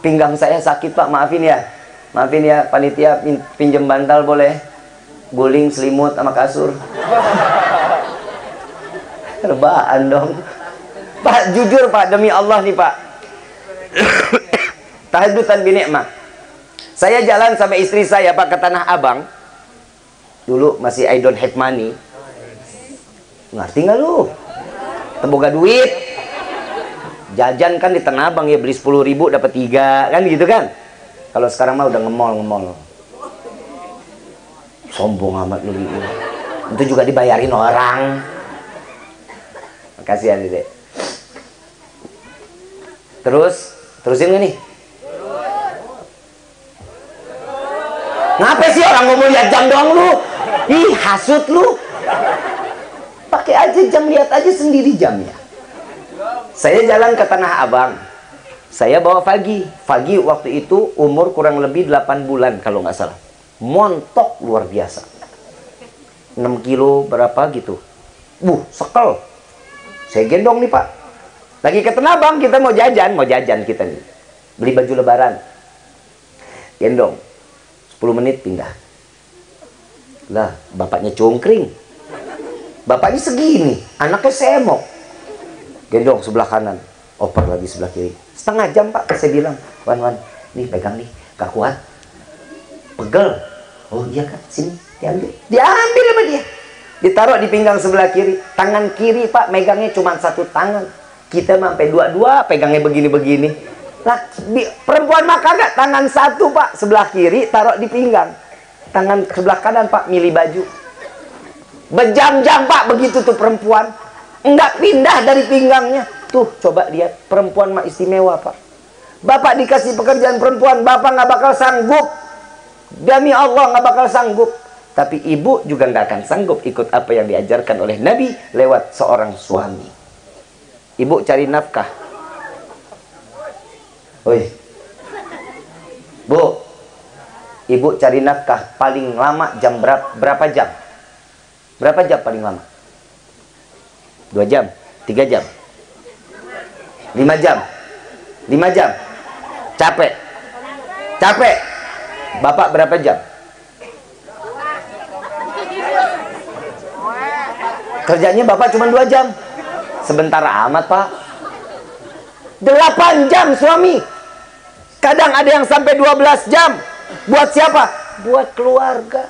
Pinggang saya sakit pak, maafin ya panitia, pinjem bantal boleh. Guling selimut sama kasur. Rebahan dong. Pak jujur pak, demi Allah nih pak. Tahajudan bini mah. Saya jalan sama istri saya pak ke Tanah Abang. Dulu masih I don't have money. Ngerti nggak lu? Teboga duit. Jajan kan di Tanah Abang ya, beli 10.000 dapat 3 kan gitu kan. Kalau sekarang mah udah ngemol. Sombong amat lu gitu. Itu juga dibayarin orang. Makasih ya Dede. Terusin gak nih? Ngapa sih orang ngomong lihat jam doang lu? Ih, hasut lu. Pakai aja jam, lihat aja sendiri jamnya. Saya jalan ke Tanah Abang. Saya bawa Fagi. Fagi waktu itu umur kurang lebih 8 bulan kalau nggak salah. Montok luar biasa. 6 kilo berapa gitu. Sekel. Saya gendong nih pak. Lagi ke Tanah Abang, kita mau jajan kita nih. Beli baju lebaran. Gendong. 10 menit pindah. Lah, bapaknya cungkring. Bapaknya segini, anaknya semok. Gendong sebelah kanan, oper lagi sebelah kiri. Setengah jam pak, saya bilang, Wan, nih pegang nih, gak kuat. Pegel. Oh iya kan, sini, diambil sama dia. Ditaruh di pinggang sebelah kiri. Tangan kiri pak, megangnya cuma 1 tangan. Kita sampai 2 pegangnya begini-begini. Lah, perempuan mah kagak, tangan 1 pak, sebelah kiri taruh di pinggang. Tangan sebelah kanan pak, milih baju. Berjam-jam pak, begitu tuh perempuan. Enggak pindah dari pinggangnya. Tuh, coba lihat, perempuan mah istimewa pak. Bapak dikasih pekerjaan perempuan, bapak nggak bakal sanggup. Demi Allah nggak bakal sanggup. Tapi ibu juga nggak akan sanggup ikut apa yang diajarkan oleh Nabi lewat seorang suami. Ibu cari nafkah. Woi, Bu, ibu cari nafkah paling lama jam berapa jam? Berapa jam paling lama? 2 jam? 3 jam? 5 jam? 5 jam? Capek? Bapak berapa jam? Kerjanya bapak cuma 2 jam. Sebentar amat pak. 8 jam suami. Kadang ada yang sampai 12 jam. Buat siapa? Buat keluarga.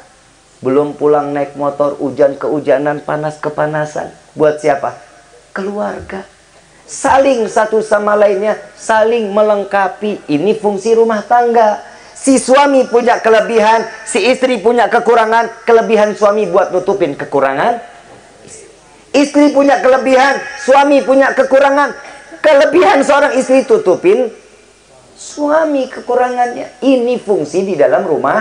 Belum pulang naik motor, hujan kehujanan, panas kepanasan. Buat siapa? Keluarga. Saling satu sama lainnya, saling melengkapi. Ini fungsi rumah tangga. Si suami punya kelebihan, si istri punya kekurangan. Kelebihan suami buat nutupin kekurangan. Istri punya kelebihan, suami punya kekurangan. Kelebihan seorang istri tutupin suami kekurangannya. Ini fungsi di dalam rumah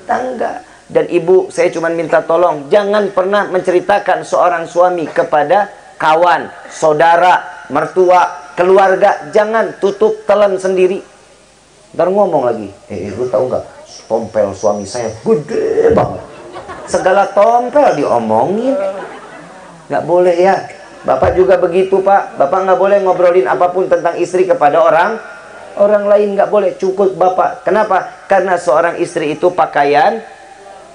tangga. Dan ibu, saya cuma minta tolong, jangan pernah menceritakan seorang suami kepada kawan, saudara, mertua, keluarga. Jangan tutup telan sendiri. Ntar ngomong lagi, lu tahu nggak, tompel suami saya gede banget. Segala tompel diomongin. Nggak boleh ya. Bapak juga begitu, Pak. Bapak nggak boleh ngobrolin apapun tentang istri kepada orang lain. Nggak boleh. Cukup Bapak. Kenapa? Karena seorang istri itu pakaian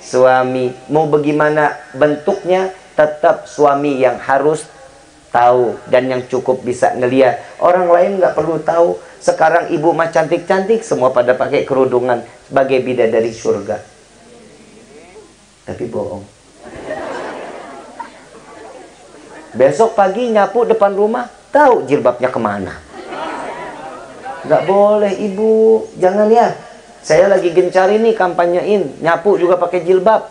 suami. Mau bagaimana bentuknya, tetap suami yang harus tahu dan yang cukup bisa ngeliat. Orang lain nggak perlu tahu. Sekarang ibu mah cantik-cantik, semua pada pakai kerudungan sebagai bidadari surga. Tapi bohong. Besok pagi nyapu depan rumah, tahu jilbabnya kemana. Nggak boleh ibu, jangan ya. Saya lagi gencar ini kampanyein, nyapu juga pakai jilbab.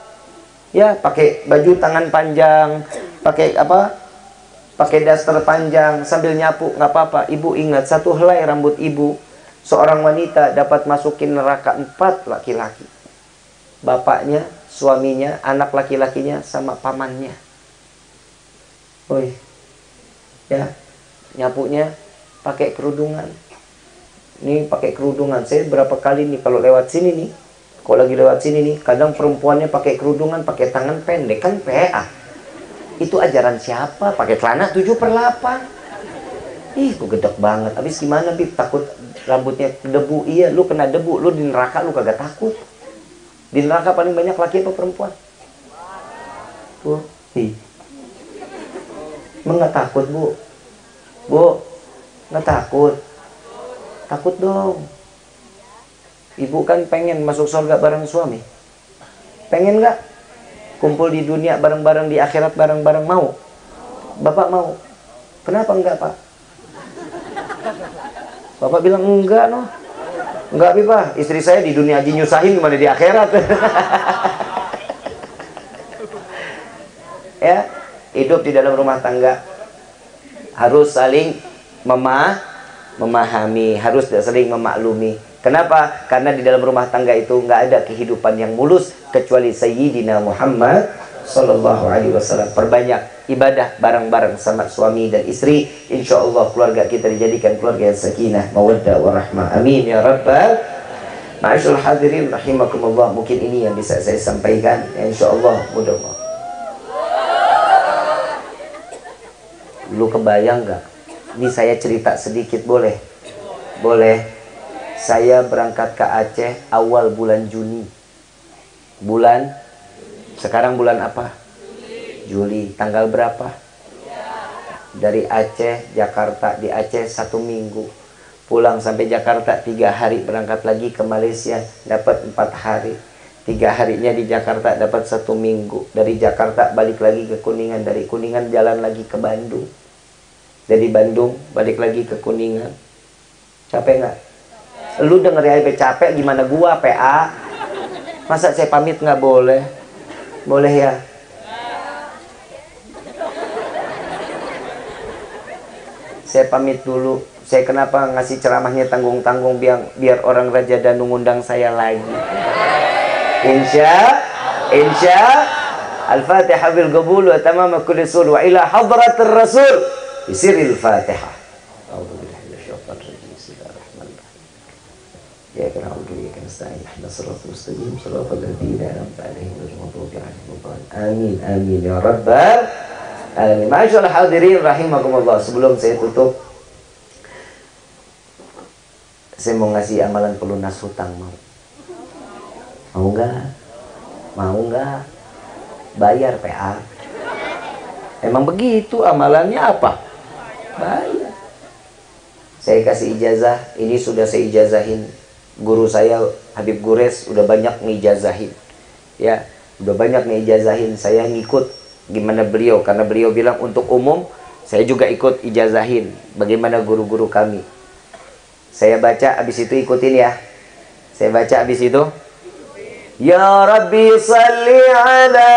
Ya, pakai baju tangan panjang, pakai apa? Pakai daster panjang sambil nyapu, nggak apa-apa. Ibu ingat, satu helai rambut ibu, seorang wanita dapat masukin neraka 4 laki-laki. Bapaknya, suaminya, anak laki-lakinya, sama pamannya. Oi, ya, nyapunya pakai kerudungan. Ini pakai kerudungan. Saya berapa kali nih kalau lewat sini nih, kalau lagi lewat sini nih, kadang perempuannya pakai kerudungan, pakai tangan pendek, kan PA. Itu ajaran siapa? Pakai celana 7/8. Ih, gue gedek banget. Habis gimana, Bib? Takut rambutnya debu? Iya, lu kena debu, lu di neraka lu kagak takut. Di neraka paling banyak laki apa perempuan? Tuh, emang nggak takut, Bu? Bu, nggak takut? Takut dong. Ibu kan pengen masuk surga bareng suami. Pengen nggak? Kumpul di dunia bareng-bareng, di akhirat bareng-bareng, mau? Bapak mau? Kenapa enggak, Pak? Bapak bilang enggak, noh. Enggak, Pak. Istri saya di dunia aja nyusahin, gimana di akhirat? Ya, hidup di dalam rumah tangga harus saling memahami, harus saling memaklumi. Kenapa? Karena di dalam rumah tangga itu nggak ada kehidupan yang mulus kecuali Sayyidina Muhammad Sallallahu Alaihi Wasallam. Perbanyak ibadah bareng-bareng sama suami dan istri. Insya Allah keluarga kita dijadikan keluarga yang sakinah, mawaddah, warahmah. Amin ya rabbal. Ma'asyul hadirin rahimakumullah. Mungkin ini yang bisa saya sampaikan. Insya Allah mudah-mudahan. Lu kebayang nggak? Ini saya cerita sedikit, boleh? Boleh. Saya berangkat ke Aceh awal bulan Juni. Sekarang bulan apa? Juli. Tanggal berapa? Dari Aceh, Jakarta. Di Aceh 1 minggu. Pulang sampai Jakarta 3 hari. Berangkat lagi ke Malaysia. Dapat 4 hari. 3 harinya di Jakarta dapat 1 minggu. Dari Jakarta balik lagi ke Kuningan. Dari Kuningan jalan lagi ke Bandung. Dari Bandung balik lagi ke Kuningan. Capek nggak? Lu denger ya capek, gimana gua PA? Masa saya pamit nggak boleh? Boleh ya? Saya pamit dulu. Saya kenapa ngasih ceramahnya tanggung-tanggung biar orang Raja Danu ngundang saya lagi. Insya Al-Fatihah bil qabul wa tamam kulli sul wa ila hadratir rasul bisiril Fatihah. Ya kana ubi kan sa'in nasratul mustajib siratal ladzina an'amta 'alaihim ghairil maghdubi 'alaihim waladdallin. Amin amin ya rabbal alamin. Ma'asyiral hadirin rahimakumullah. Sebelum saya tutup, saya mau ngasih amalan pelunas hutang. Mau nggak? Bayar PA. Emang begitu amalannya apa? Bayar. Saya kasih ijazah. Ini sudah saya ijazahin. Guru saya Habib Gures udah banyak ngijazahin. Ya, udah banyak ngijazahin. Saya ngikut gimana beliau, karena beliau bilang untuk umum Saya juga ikut ijazahin bagaimana guru-guru kami. Saya baca, habis itu ikutin ya. Saya baca, habis itu Ya Rabbi salli ala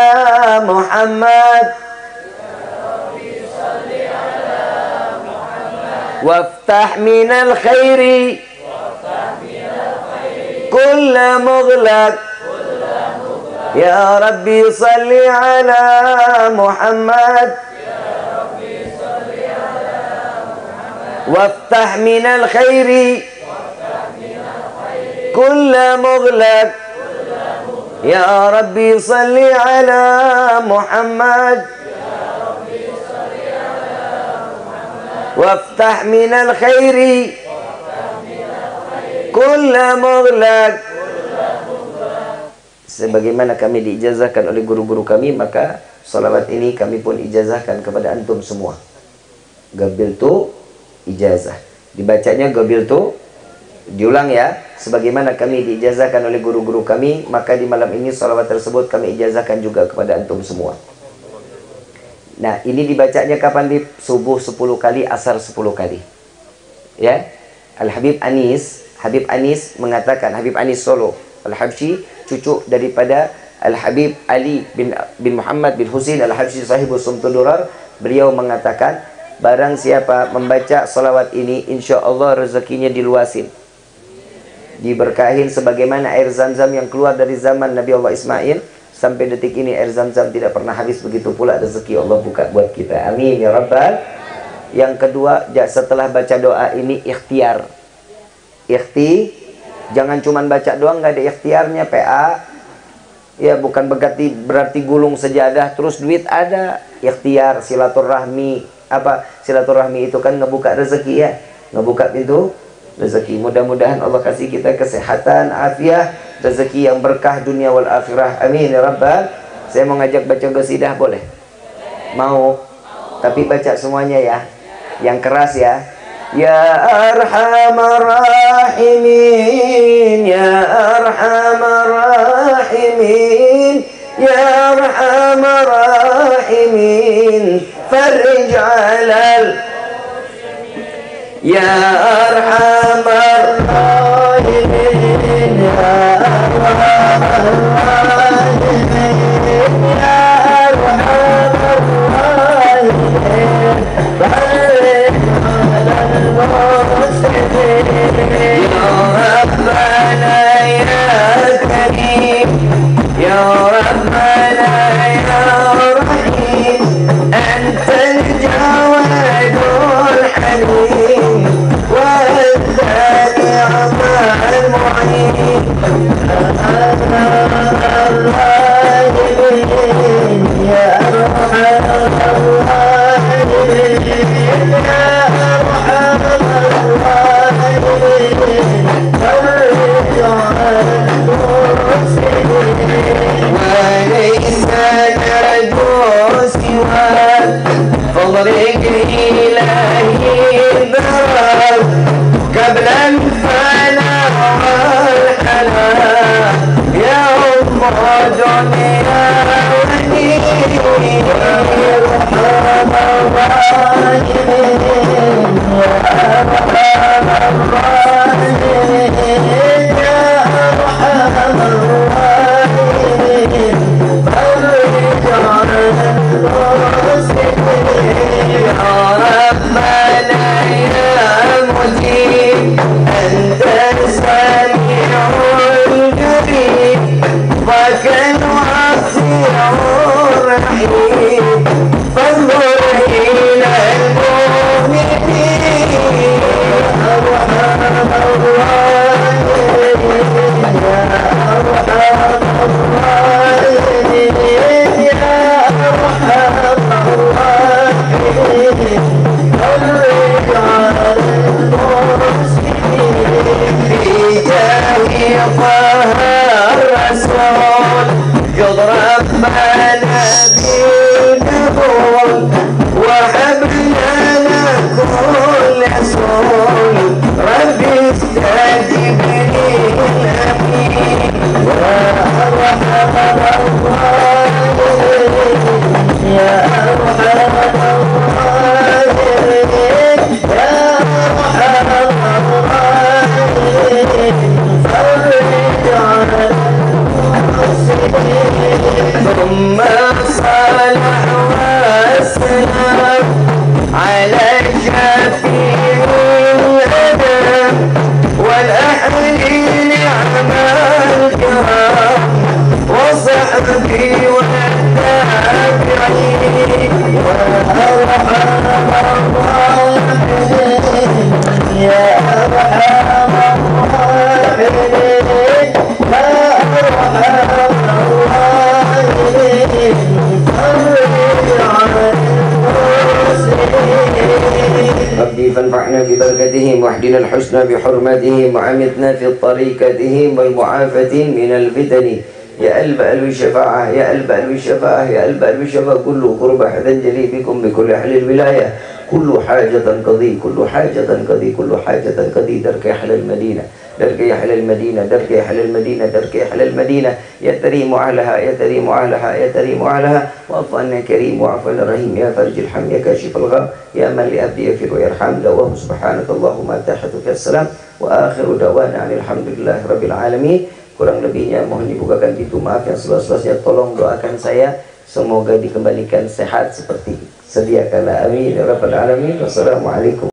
Muhammad waftah minal khairi kulla mughlaq. Ya Rabbi salli ala Muhammad waftah minal khairi kulla mughlaq. Ya Rabbi salli ala Muhammad waftah minal khairi kulla mughlaq. Sebagaimana kami diijazahkan oleh guru-guru kami, maka salawat ini kami pun ijazahkan kepada antum semua. Gabiltu ijazah, dibacanya gabiltu, diulang ya. Sebagaimana kami diijazahkan oleh guru-guru kami, maka di malam ini salawat tersebut kami ijazahkan juga kepada antum semua. Nah, ini dibacanya kapan? Di subuh 10 kali, asar 10 kali. Ya. Al-Habib Anis mengatakan, Habib Anis Solo Al-Habsyi, cucu daripada Al-Habib Ali bin Muhammad bin Husain Al-Habsyi sahibus Sumtud Durar, beliau mengatakan, barang siapa membaca salawat ini, insya Allah rezekinya diluasin, diberkahin sebagaimana air Zam-Zam yang keluar dari zaman Nabi Allah Ismail. Sampai detik ini air Zam-Zam tidak pernah habis, begitu pula rezeki Allah buka buat kita. Amin ya Rabbal. Yang kedua, setelah baca doa ini ikhtiar. Jangan cuman baca doang nggak ada ikhtiarnya, PA. Ya, bukan berarti gulung sejadah terus duit ada. Ikhtiar, silaturahmi. Apa? Silaturahmi itu kan ngebuka rezeki ya. Ngebuka pintu rezeki. Mudah-mudahan Allah kasih kita kesehatan, afiah, rezeki yang berkah dunia wal akhirah. Amin ya Rabbal. Saya mau ngajak baca qasidah, boleh? Mau. Tapi baca semuanya ya. Yang keras ya. Ya Arhamar Rahimin, Ya Arhamar Rahimin, Ya Arhamar Rahimin, farij alal. Ya Arhamar Rahimin, Ya Arhamar Rahimin, Ya Arhamar Rahimin, farij alal muslimin. Ya Rabbana ya Karim, Ya Rabbana ya Rahim, Antal Jawadul Halim, والثاني عطاء المعين. الراحمين يا أرحم الراحمين، يا أرحم الراحمين، فرج عن المحسنين. وليس نرجو سواك فضلك إلهي البرر قبل الفناء والحنان. يا أم دنيا ودين، يا أرحم الراحمين، يا أرحم الراحمين، يا أرحم الراحمين، فرج عن المحسنين. يا ربنا يا مجيب، أنت السميع القريب، ضاك الواسع الرحيم، فانظر إلى المؤمنين. يا أرحم الراحمين، يا أرحم الراحمين، يا أرحم الراحمين، فرج على المحسنين. بجاه طه الرسول يضرب لنا بالقبول، وهب لنا كل سول، ربي استجب لي الأمين. يا أرحم الراحمين، يا أرحم الراحمين، ربي فانفعنا ببركتهم واهدنا الحسنى بحرمتهم وعمتنا في طريقتهم والمعافاة من الفتن يا قلب الشفاعة يا قلب الشفاعة يا قلب الشفاعة كل قرب حدا جلي بكم بكل أهل الولاية كل حاجة قضي كل حاجة قضي كل حاجة قضي درك أهل المدينة درك أهل المدينة درك أهل المدينة درك أهل المدينة يا تريم أهلها يا تريم أهلها يا تريم أهلها واعف عنا كريم واعف عنا رحيم يا فرج الحم يا كاشف الغم يا من لأبدي يغفر ويرحم دواه سبحانك اللهم تحيتك السلام وآخر دعوانا عن الحمد لله رب العالمين. Kurang lebihnya mohon dibukakan pintu maaf yang seluas-luasnya. Tolong doakan saya semoga dikembalikan sehat seperti sedia kala. Amin ya rabbal alamin. Wassalamualaikum.